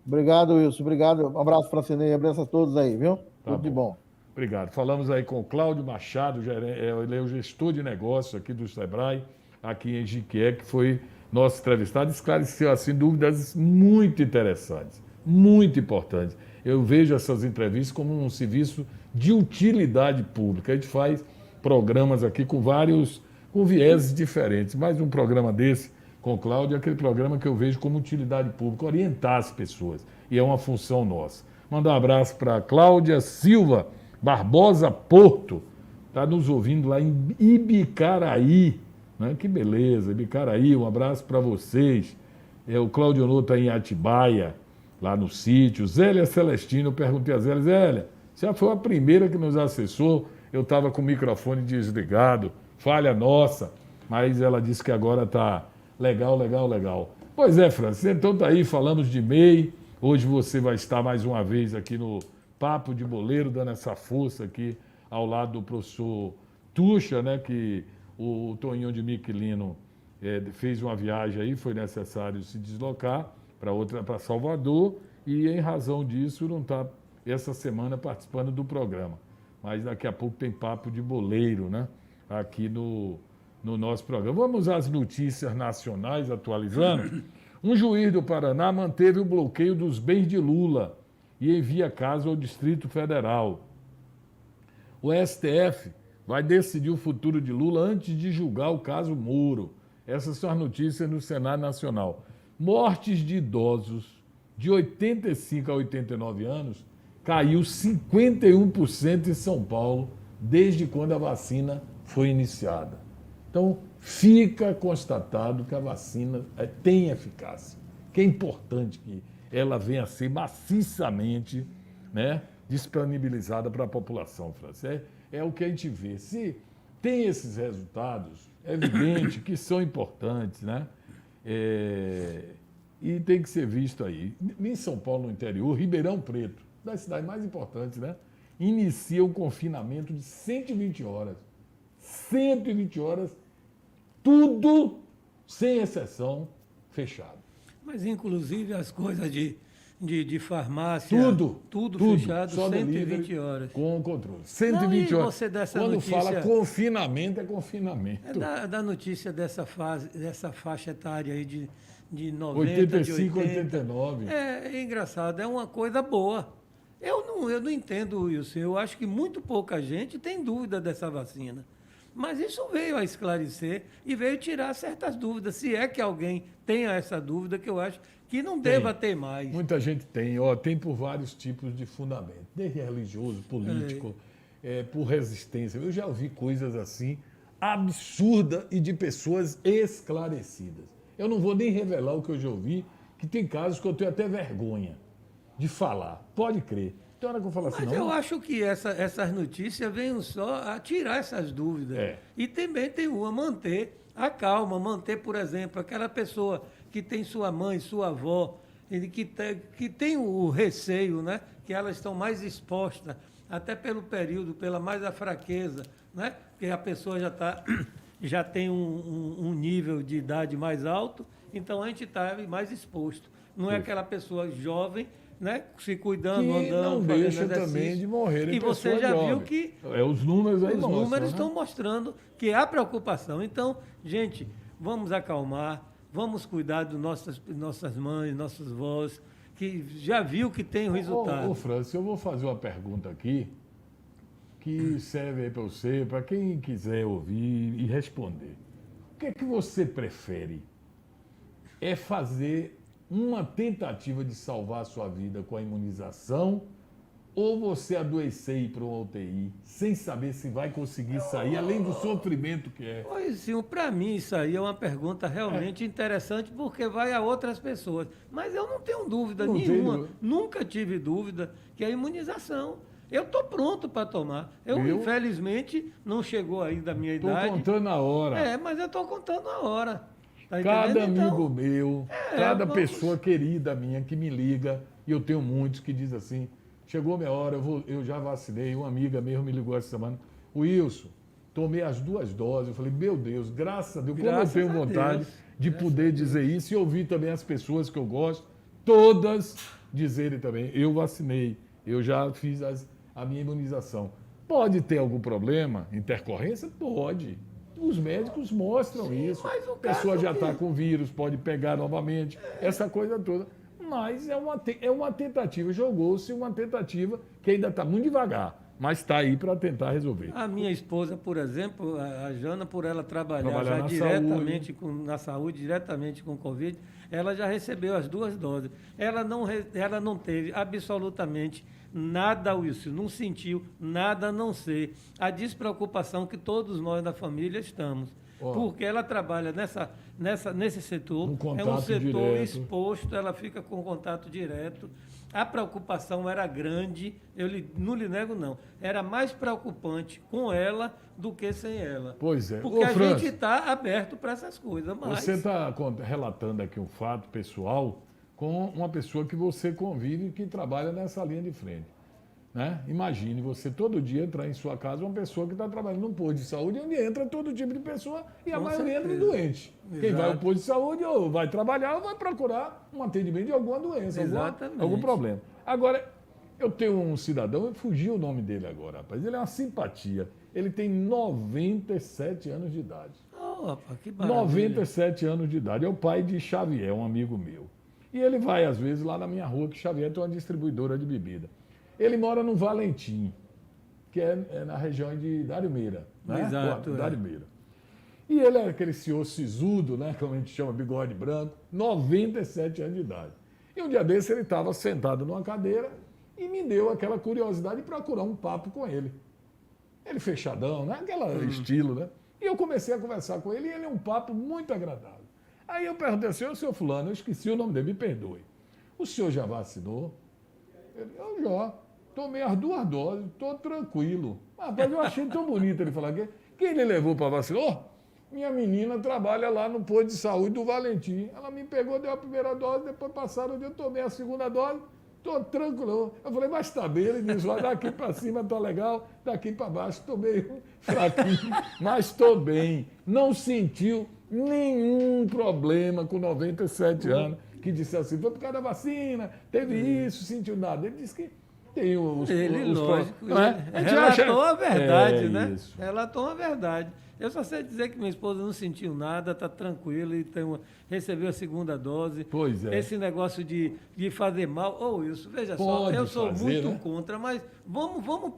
Obrigado, Wilson. Obrigado. Um abraço para a Cinei, abraço a todos aí, viu? Tá Tudo de bom. Obrigado. Falamos aí com o Cláudio Machado, ele é o gestor de negócios aqui do Sebrae, aqui em Jiquié, que foi nosso entrevistado, esclareceu assim dúvidas muito interessantes, muito importantes. Eu vejo essas entrevistas como um serviço de utilidade pública. A gente faz programas aqui com vieses diferentes, mas um programa desse com o Cláudio é aquele programa que eu vejo como utilidade pública, orientar as pessoas, e é uma função nossa. Mandar um abraço para a Cláudia Silva Barbosa Porto, está nos ouvindo lá em Ibicaraí, né? Que beleza, Ibicaraí, um abraço para vocês. O Cláudio Nô está em Atibaia, lá no sítio. Zélia Celestino, eu perguntei a Zélia, Zélia, você já foi a primeira que nos acessou, eu estava com o microfone desligado, falha nossa, mas ela disse que agora está legal. Pois é, Francis, então tá aí, falamos de MEI, hoje você vai estar mais uma vez aqui no Papo de Boleiro, dando essa força aqui ao lado do professor Tuxa, né, que o Toninho de Miquelino fez uma viagem aí, foi necessário se deslocar para Salvador e, em razão disso, não está essa semana participando do programa. Mas daqui a pouco tem Papo de Boleiro, né, aqui no nosso programa. Vamos às notícias nacionais, atualizando. Um juiz do Paraná manteve o bloqueio dos bens de Lula e envia caso ao Distrito Federal. O STF vai decidir o futuro de Lula antes de julgar o caso Moro. Essas são as notícias no Senado Nacional. Mortes de idosos de 85 a 89 anos caiu 51% em São Paulo desde quando a vacina foi iniciada. Então, fica constatado que a vacina tem eficácia, que é importante que ela venha a ser maciçamente, né, disponibilizada para a população, Francis. É o que a gente vê. Se tem esses resultados, é evidente que são importantes, né? E tem que ser visto aí. Em São Paulo, no interior, Ribeirão Preto, das cidades mais importantes, né, inicia o confinamento de 120 horas. 120 horas, tudo, sem exceção, fechado. Mas, inclusive, as coisas de farmácia, tudo fechado, só 120 horas. Com controle. 120 horas. Você dessa Quando notícia, fala confinamento, é confinamento. Da notícia dessa faixa etária aí de 90, 85, de 80. 89. É engraçado, é uma coisa boa. Eu não entendo, Wilson. Eu acho que muito pouca gente tem dúvida dessa vacina. Mas isso veio a esclarecer e veio tirar certas dúvidas. Se é que alguém tenha essa dúvida, que eu acho que não deva ter mais. Muita gente tem, tem por vários tipos de fundamento, desde religioso, político, por resistência. Eu já ouvi coisas assim, absurdas e de pessoas esclarecidas. Eu não vou nem revelar o que eu já ouvi, que tem casos que eu tenho até vergonha de falar. Pode crer. Tem hora que eu falo assim, Mas eu acho que essas notícias vêm só a tirar essas dúvidas. E também tem manter a calma, manter, por exemplo, aquela pessoa que tem sua mãe, sua avó, que tem o receio, né? Que elas estão mais expostas, até pelo período, pela mais a fraqueza, né? Porque a pessoa já tem um nível de idade mais alto, então a gente está mais exposto. Não é aquela pessoa jovem, né, se cuidando, que andando, não deixa também de morrer. E você já viu que os números aí os mostram, números né? estão mostrando que há preocupação. Então, gente, vamos acalmar, vamos cuidar das nossas mães, nossas vós, que já viu que tem o resultado. Ô, Francis, eu vou fazer uma pergunta aqui que serve aí para você, para quem quiser ouvir e responder. O que é que você prefere? É fazer uma tentativa de salvar a sua vida com a imunização ou você adoecer e ir para uma UTI, sem saber se vai conseguir sair, além do sofrimento que é. Pois sim, para mim isso aí é uma pergunta realmente interessante, porque vai a outras pessoas. Mas eu não tenho dúvida Não tem nenhuma, dúvida. nunca tive dúvida que a imunização. Eu estou pronto para tomar. Eu, infelizmente, não chegou ainda a minha Estou idade. contando a hora. Mas eu estou contando a hora. Tá Cada entendendo? amigo Então, meu, cada vamos- pessoa querida minha que me liga, e eu tenho muitos que diz assim, chegou minha hora, eu já vacinei, uma amiga mesmo me ligou essa semana, Wilson, tomei as 2 doses, eu falei, meu Deus, graças a Deus, como eu Graças tenho a vontade Deus. de poder dizer isso, e ouvir também as pessoas que eu gosto, todas dizerem também, eu vacinei, eu já fiz a minha imunização. Pode ter algum problema, intercorrência? Pode. Os médicos mostram isso. mas o A pessoa caso já que- está com vírus, pode pegar novamente, essa coisa toda. Mas é uma tentativa, jogou-se uma tentativa que ainda está muito devagar, mas está aí para tentar resolver. A minha esposa, por exemplo, a Jana, por ela trabalhar Trabalhar já na diretamente na saúde, diretamente com Covid, ela já recebeu as 2 doses. Ela não teve absolutamente nada, Wilson, não sentiu nada a não ser a despreocupação que todos nós da família estamos. Ó. Porque ela trabalha nesse setor, Um é um contato setor direto. exposto, ela fica com contato direto. A preocupação era grande, não lhe nego não, era mais preocupante com ela do que sem ela. Pois é. Porque Ô, a França, gente está aberto para essas coisas, mas... você está relatando aqui um fato pessoal com uma pessoa que você convive e que trabalha nessa linha de frente. Né? Imagine você todo dia entrar em sua casa uma pessoa que está trabalhando num posto de saúde, onde entra todo tipo de pessoa e a Com maioria entra certeza. doente. Quem Exato. vai ao posto de saúde ou vai trabalhar ou vai procurar um atendimento de alguma doença, Exatamente. algum problema. Agora, eu tenho um cidadão, eu fugi o nome dele agora, rapaz. Ele é uma simpatia. Ele tem 97 anos de idade. Oh, rapaz, que maravilha. 97 anos de idade. É o pai de Xavier, um amigo meu. E ele vai, às vezes, lá na minha rua, que Xavier tem uma distribuidora de bebida. Ele mora no Valentim, que é na região de Dário Meira. Né? Exato, Dário Meira. E ele é aquele senhor sisudo, né? Como a gente chama, bigode branco, 97 anos de idade. E um dia desse ele estava sentado numa cadeira e me deu aquela curiosidade de procurar um papo com ele. Ele fechadão, né? Aquele estilo, né? E eu comecei a conversar com ele e ele é um papo muito agradável. Aí eu perguntei assim, ô senhor fulano, eu esqueci o nome dele, me perdoe. O senhor já vacinou? Eu já. Tomei as 2 doses, estou tranquilo. Rapaz, eu achei tão bonito ele falar que quem ele levou para vacinar? Oh, minha menina trabalha lá no posto de saúde do Valentim. Ela me pegou, deu a primeira dose, depois passaram o dia, eu tomei a segunda dose, estou tranquilo. Eu falei, mas está bem. Ele disse, olha, daqui para cima está legal, daqui para baixo estou meio fraquinho, mas estou bem. Não sentiu nenhum problema com 97 anos, que disse assim, foi por causa da vacina, teve isso, sentiu nada. Ele disse que tem os Lógico, não é? A gente relatou acha- a verdade, É né? isso. Relatou a verdade. Eu só sei dizer que minha esposa não sentiu nada, está tranquila e recebeu a segunda dose. Pois é. Esse negócio de fazer mal, ou isso, veja só, Pode eu sou fazer, muito né? contra, mas vamos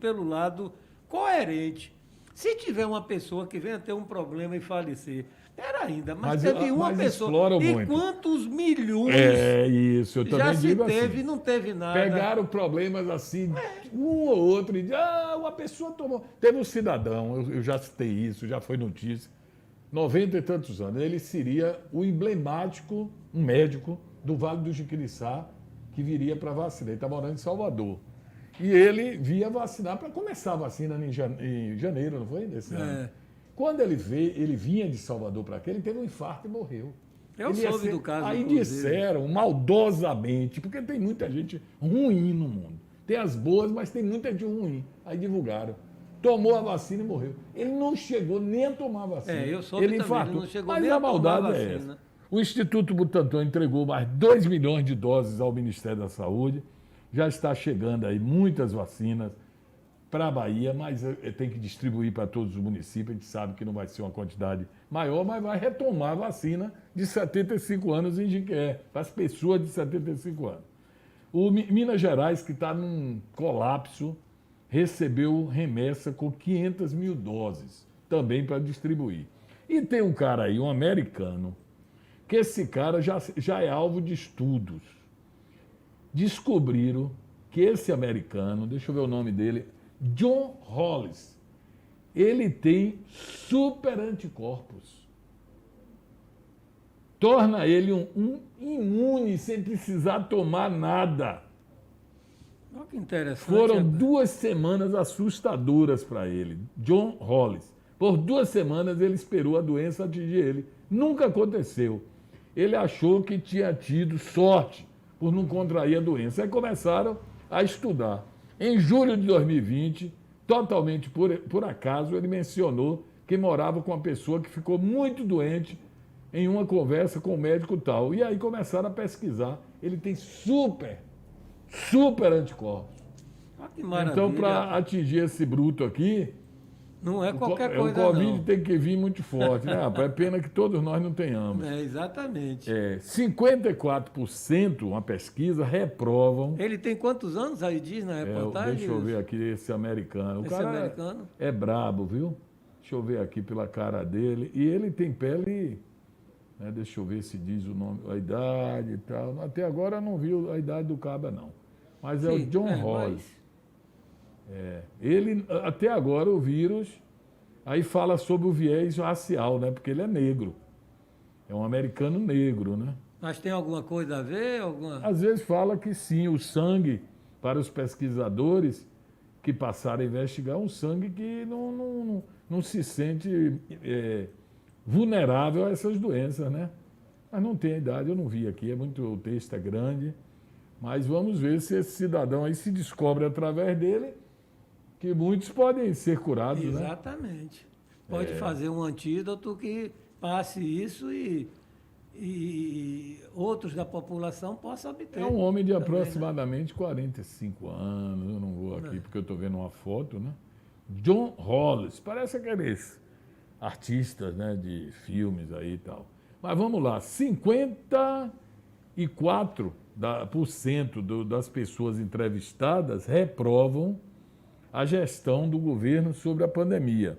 pelo lado coerente. Se tiver uma pessoa que venha ter um problema e falecer, era ainda, mas teve uma mas pessoa. exploram E muito. quantos milhões É isso, eu já também se digo teve e assim. não teve nada. Pegaram problemas assim, um ou outro, e uma pessoa tomou. Teve um cidadão, eu já citei isso, já foi notícia, 90 e tantos anos. Ele seria o emblemático, um médico do Vale do Jiquiriçá, que viria para vacinar. Ele está morando em Salvador. E ele via vacinar para começar a vacina em janeiro, não foi? Desse ano. Quando ele vinha de Salvador para cá, ele teve um infarto e morreu. Eu Ele ia soube do caso, Aí inclusive. disseram, maldosamente, porque tem muita gente ruim no mundo. Tem as boas, mas tem muita gente ruim. Aí divulgaram. Tomou a vacina e morreu. Ele não chegou nem a tomar a vacina. Eu soube Ele também, infartou. ele não chegou mas nem a a tomar a maldade é vacina. essa. O Instituto Butantan entregou mais 2 milhões de doses ao Ministério da Saúde. Já está chegando aí muitas vacinas para a Bahia, mas tem que distribuir para todos os municípios. A gente sabe que não vai ser uma quantidade maior, mas vai retomar a vacina de 75 anos em Jiqué, para as pessoas de 75 anos. O Minas Gerais, que está num colapso, recebeu remessa com 500 mil doses, também para distribuir. E tem um cara aí, um americano, que esse cara já é alvo de estudos. Descobriram que esse americano, deixa eu ver o nome dele, John Hollis, ele tem super anticorpos. Torna ele um imune sem precisar tomar nada. Olha que interessante. Foram 2 semanas assustadoras para ele. John Hollis. Por 2 semanas ele esperou a doença atingir ele. Nunca aconteceu. Ele achou que tinha tido sorte por não contrair a doença. Aí começaram a estudar. Em julho de 2020, totalmente por acaso, ele mencionou que morava com uma pessoa que ficou muito doente em uma conversa com o médico tal. E aí começaram a pesquisar. Ele tem super anticorpos. Olha que maravilha. Então, para atingir esse bruto aqui, não é qualquer o coisa, Covid não. tem que vir muito forte, né, rapaz? É pena que todos nós não tenhamos. Exatamente. 54%, uma pesquisa, reprovam. Ele tem quantos anos aí, diz na reportagem? Deixa eu ver aqui esse americano. O Esse cara americano? é brabo, viu? Deixa eu ver aqui pela cara dele. E ele tem pele... né, deixa eu ver se diz o nome, a idade e tal. Até agora eu não vi a idade do caba, não. Mas é o John Hollis. Ele, até agora, o vírus, aí fala sobre o viés racial, né? Porque ele é negro. É um americano negro, né? Mas tem alguma coisa a ver? Às vezes fala que sim, o sangue, para os pesquisadores que passaram a investigar, um sangue que não se sente vulnerável a essas doenças, né? Mas não tem a idade, eu não vi aqui, o texto é grande. Mas vamos ver se esse cidadão aí se descobre através dele que muitos podem ser curados, né? Exatamente. Pode fazer um antídoto que passe isso e outros da população possam obter. É um homem de também, aproximadamente 45 anos, eu não vou aqui porque eu estou vendo uma foto, né? John Hollis, parece aqueles artistas, né, de filmes aí e tal. Mas vamos lá, 54% das pessoas entrevistadas reprovam a gestão do governo sobre a pandemia.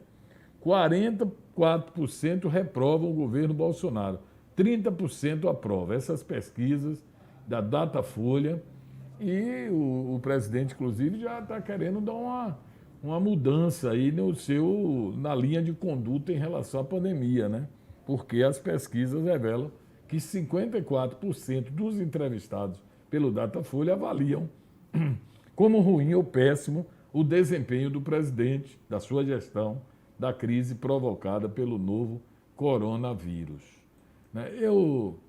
44% reprovam o governo Bolsonaro. 30% aprova. Essas pesquisas da Datafolha, e o presidente, inclusive, já está querendo dar uma mudança aí na linha de conduta em relação à pandemia, né? Porque as pesquisas revelam que 54% dos entrevistados pelo Datafolha avaliam como ruim ou péssimo o desempenho do presidente, da sua gestão, da crise provocada pelo novo coronavírus. Eu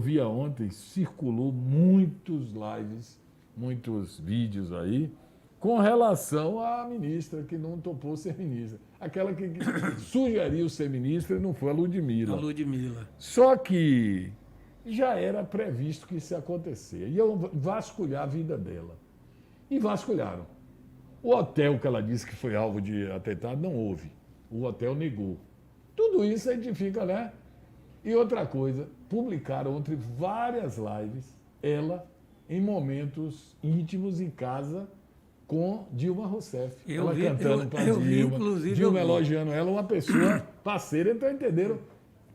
via ontem, circulou muitos lives, muitos vídeos aí, com relação à ministra que não topou ser ministra. Aquela que sugeriu ser ministra não foi a Ludmilla. A Ludmilla. Só que já era previsto que isso ia acontecer. Iam vasculhar a vida dela. E vasculharam. O hotel que ela disse que foi alvo de atentado, não houve. O hotel negou. Tudo isso a gente fica, né? E outra coisa, publicaram entre várias lives, ela em momentos íntimos em casa com Dilma Rousseff. Ela cantando para Dilma, Dilma elogiando ela, uma pessoa parceira. Então entenderam,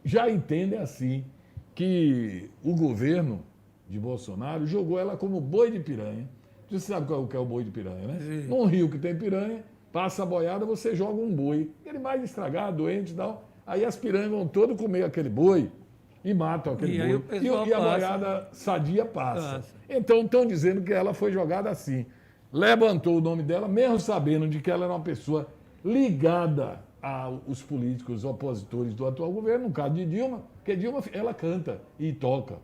já entendem assim, que o governo de Bolsonaro jogou ela como boi de piranha. Você sabe qual é o boi de piranha, né? Sim. Num rio que tem piranha, passa a boiada, você joga um boi. Ele mais estragado, doente e tal. Aí as piranhas vão todo comer aquele boi e matam aquele boi. E a boiada sadia passa. Então estão dizendo que ela foi jogada assim. Levantou o nome dela, mesmo sabendo de que ela era uma pessoa ligada aos políticos opositores do atual governo, no caso de Dilma, porque Dilma, ela canta e toca.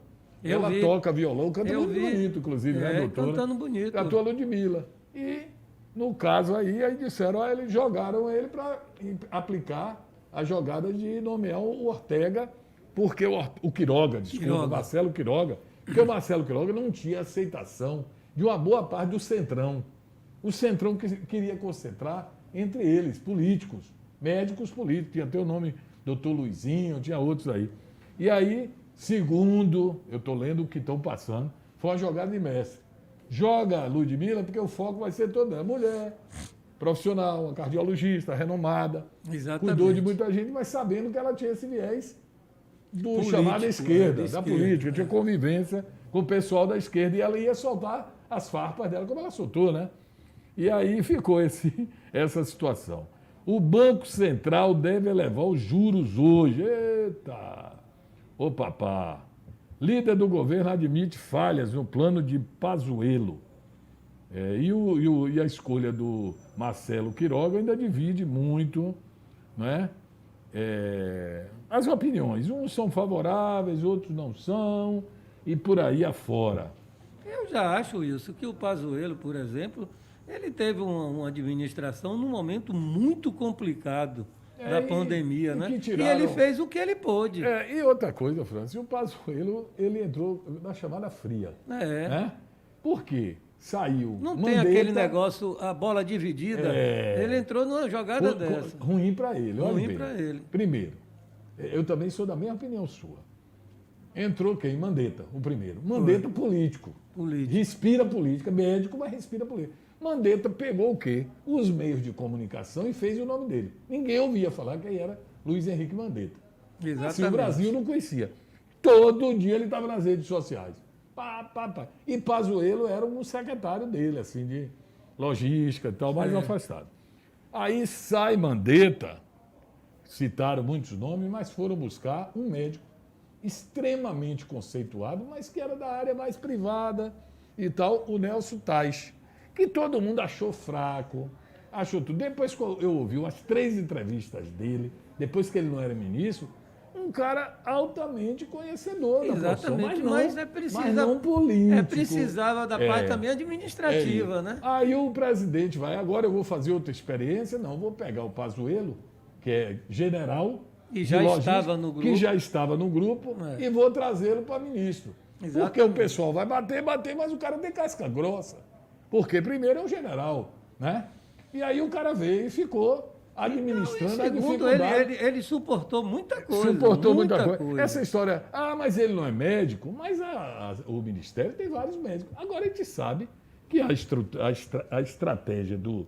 Ela toca violão, canta muito bonito, inclusive, né, doutora? Cantando bonito. A tua Ludmilla. E, no caso aí disseram, eles jogaram ele para aplicar a jogada de nomear o Ortega, porque o Quiroga, desculpa, o Marcelo Quiroga, porque o Marcelo Quiroga não tinha aceitação de uma boa parte do Centrão. O Centrão queria concentrar entre eles, políticos, médicos políticos, tinha até o nome doutor Luizinho, tinha outros aí. E aí, segundo, eu estou lendo o que estão passando, foi uma jogada de mestre. Joga a Ludmilla, porque o foco vai ser toda a mulher, profissional, uma cardiologista, renomada. Exatamente. Cuidou de muita gente, mas sabendo que ela tinha esse viés do chamado esquerda, da política, tinha convivência com o pessoal da esquerda, e ela ia soltar as farpas dela, como ela soltou, né? E aí ficou essa situação. O Banco Central deve elevar os juros hoje. Eita! Ô papá! Líder do governo admite falhas no plano de Pazuello. E a escolha do Marcelo Queiroga ainda divide muito, né? As opiniões. Uns são favoráveis, outros não são, e por aí afora. Eu já acho isso, que o Pazuello, por exemplo, ele teve uma administração num momento muito complicado da pandemia, né? E ele fez o que ele pôde. E outra coisa, Francis, o Pazuello, ele entrou na chamada fria. Né? Por quê? Saiu Não Mandetta, tem aquele negócio, a bola dividida. Ele entrou numa jogada dessa. Ruim para ele. Ruim para ele. Primeiro, eu também sou da mesma opinião sua. Entrou quem? Mandetta, o primeiro. Mandetta político. Respira política, médico, mas respira política. Mandetta pegou o quê? Os meios de comunicação e fez o nome dele. Ninguém ouvia falar que era Luiz Henrique Mandetta. Exatamente. Assim, o Brasil não conhecia. Todo dia ele estava nas redes sociais. E Pazuello era um secretário dele, assim, de logística e tal, mais afastado. Aí sai Mandetta, citaram muitos nomes, mas foram buscar um médico extremamente conceituado, mas que era da área mais privada e tal, o Nelson Tais, que todo mundo achou fraco, achou tudo. Depois que eu ouvi as 3 entrevistas dele, depois que ele não era ministro, um cara altamente conhecedor da profissão, mas não político. Precisava da parte também administrativa, né? Aí o presidente vai, agora eu vou fazer outra experiência, não, vou pegar o Pazuello, que é general, e já estava no grupo. Que já estava no grupo, e vou trazê-lo para ministro. Exatamente. Porque o pessoal vai bater, mas o cara tem casca grossa. Porque primeiro é um general, né? E aí o cara veio e ficou administrando a dificuldade. Ele suportou muita coisa. Suportou muita coisa. Essa história, mas ele não é médico, mas o Ministério tem vários médicos. Agora a gente sabe que a estratégia do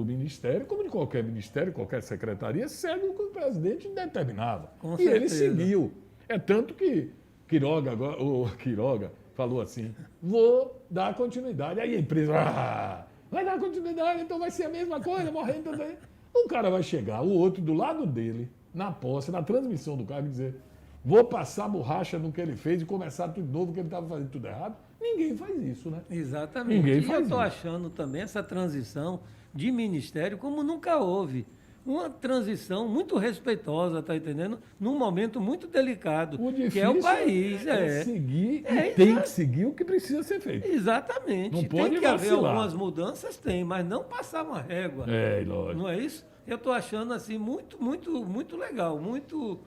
Ministério, como de qualquer Ministério, qualquer secretaria, segue o que o presidente determinava. E ele seguiu. É tanto que o Queiroga falou assim, vou dar continuidade. Aí a empresa, vai dar continuidade, então vai ser a mesma coisa, morrendo também. Um cara vai chegar, o outro do lado dele, na posse, na transmissão do cargo, e dizer, vou passar borracha no que ele fez e começar tudo de novo, porque ele estava fazendo tudo errado. Ninguém faz isso, né? Exatamente. Ninguém faz eu estou achando também essa transição de ministério como nunca houve. Uma transição muito respeitosa, tá entendendo? Num momento muito delicado, que é o país. Seguir, tem que seguir o que precisa ser feito. Exatamente. Não pode tem que haver vacilar. algumas mudanças, mas não passar uma régua. Lógico. Não é isso? Eu estou achando assim muito legal, muito,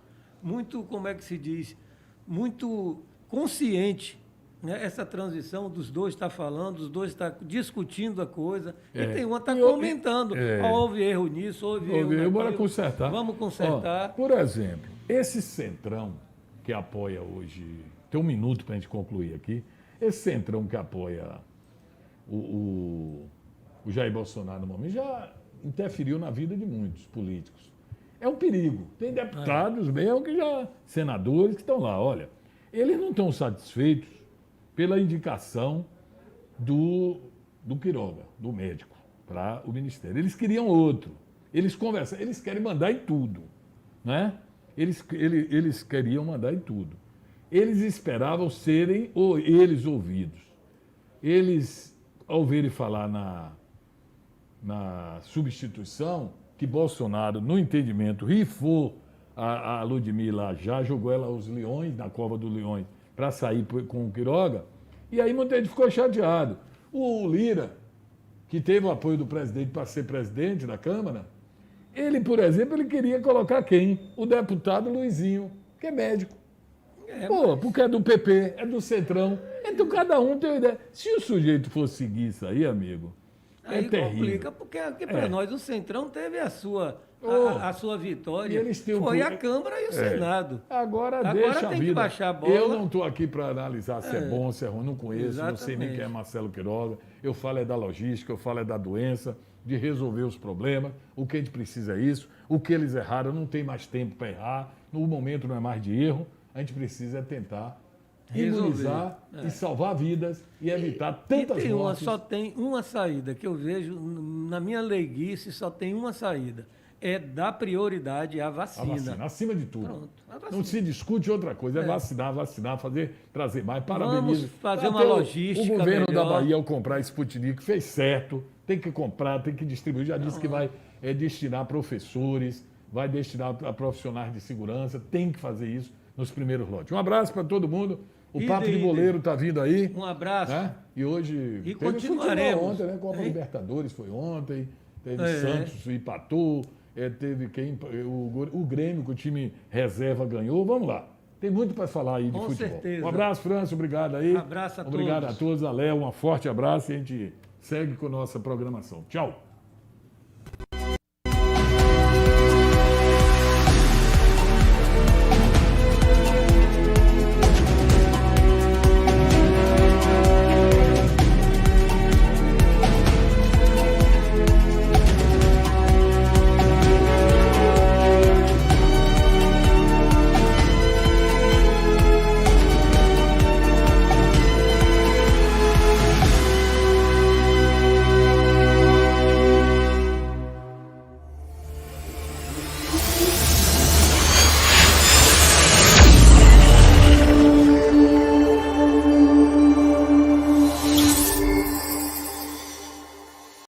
como é que se diz, muito consciente. Né? Essa transição dos dois está falando, dos dois está discutindo a coisa, e tem uma está comentando. Houve erro nisso, houve erro. Bora consertar. Vamos consertar. Por exemplo, esse centrão que apoia hoje, tem um minuto para a gente concluir aqui, esse centrão que apoia o Jair Bolsonaro no momento já interferiu na vida de muitos políticos. É um perigo. Tem deputados mesmo que senadores que estão lá, olha, eles não estão satisfeitos pela indicação do Queiroga, do médico, para o Ministério. Eles queriam outro. Eles conversam, eles querem mandar em tudo. Né? Eles queriam mandar em tudo. Eles esperavam serem eles ouvidos. Eles, ao verem falar na substituição, que Bolsonaro, no entendimento, rifou a Ludmilla, já jogou ela aos leões, na cova dos leões, para sair com o Queiroga, e aí muita gente ficou chateado. O Lira, que teve o apoio do presidente para ser presidente da Câmara, ele, por exemplo, ele queria colocar quem? O deputado Luizinho, que é médico. Porque é do PP, é do Centrão. Então cada um tem uma ideia. Se o sujeito for seguir isso aí, amigo, aí terrível. Complica, porque aqui para nós o Centrão teve a sua vitória. Foi a Câmara e o Senado. Agora deixa tem a vida. Que baixar a bola. Eu não estou aqui para analisar se é bom, se é ruim, não conheço, Exatamente. Não sei nem quem é Marcelo Queiroga. Eu falo da logística, eu falo da doença, de resolver os problemas. O que a gente precisa é isso. O que eles erraram, não tem mais tempo para errar. No momento não é mais de erro. A gente precisa tentar imunizar e salvar vidas e evitar tantas mortes. Só tem uma saída que eu vejo, na minha leiguice, só tem uma saída. É dar prioridade à vacina. A vacina, acima de tudo. Pronto, a vacina. Não se discute outra coisa, é vacinar, trazer mais. Parabenizo. Vamos fazer uma logística O governo melhor. da Bahia, ao comprar Sputnik, fez certo. Tem que comprar, tem que distribuir. Já disse que vai destinar a professores, vai destinar a profissionais de segurança. Tem que fazer isso nos primeiros lotes. Um abraço para todo mundo. O Papo de Boleiro está vindo aí. Um abraço. Né? E hoje... E continuaremos. Ontem, né? Copa Libertadores foi ontem. Teve Santos e Patu. Teve o Grêmio, que o time reserva ganhou. Vamos lá. Tem muito para falar aí de Com futebol. certeza. Um abraço, França. Obrigado aí. Abraço a todos. Obrigado a todos. A Léo, um forte abraço e a gente segue com a nossa programação. Tchau.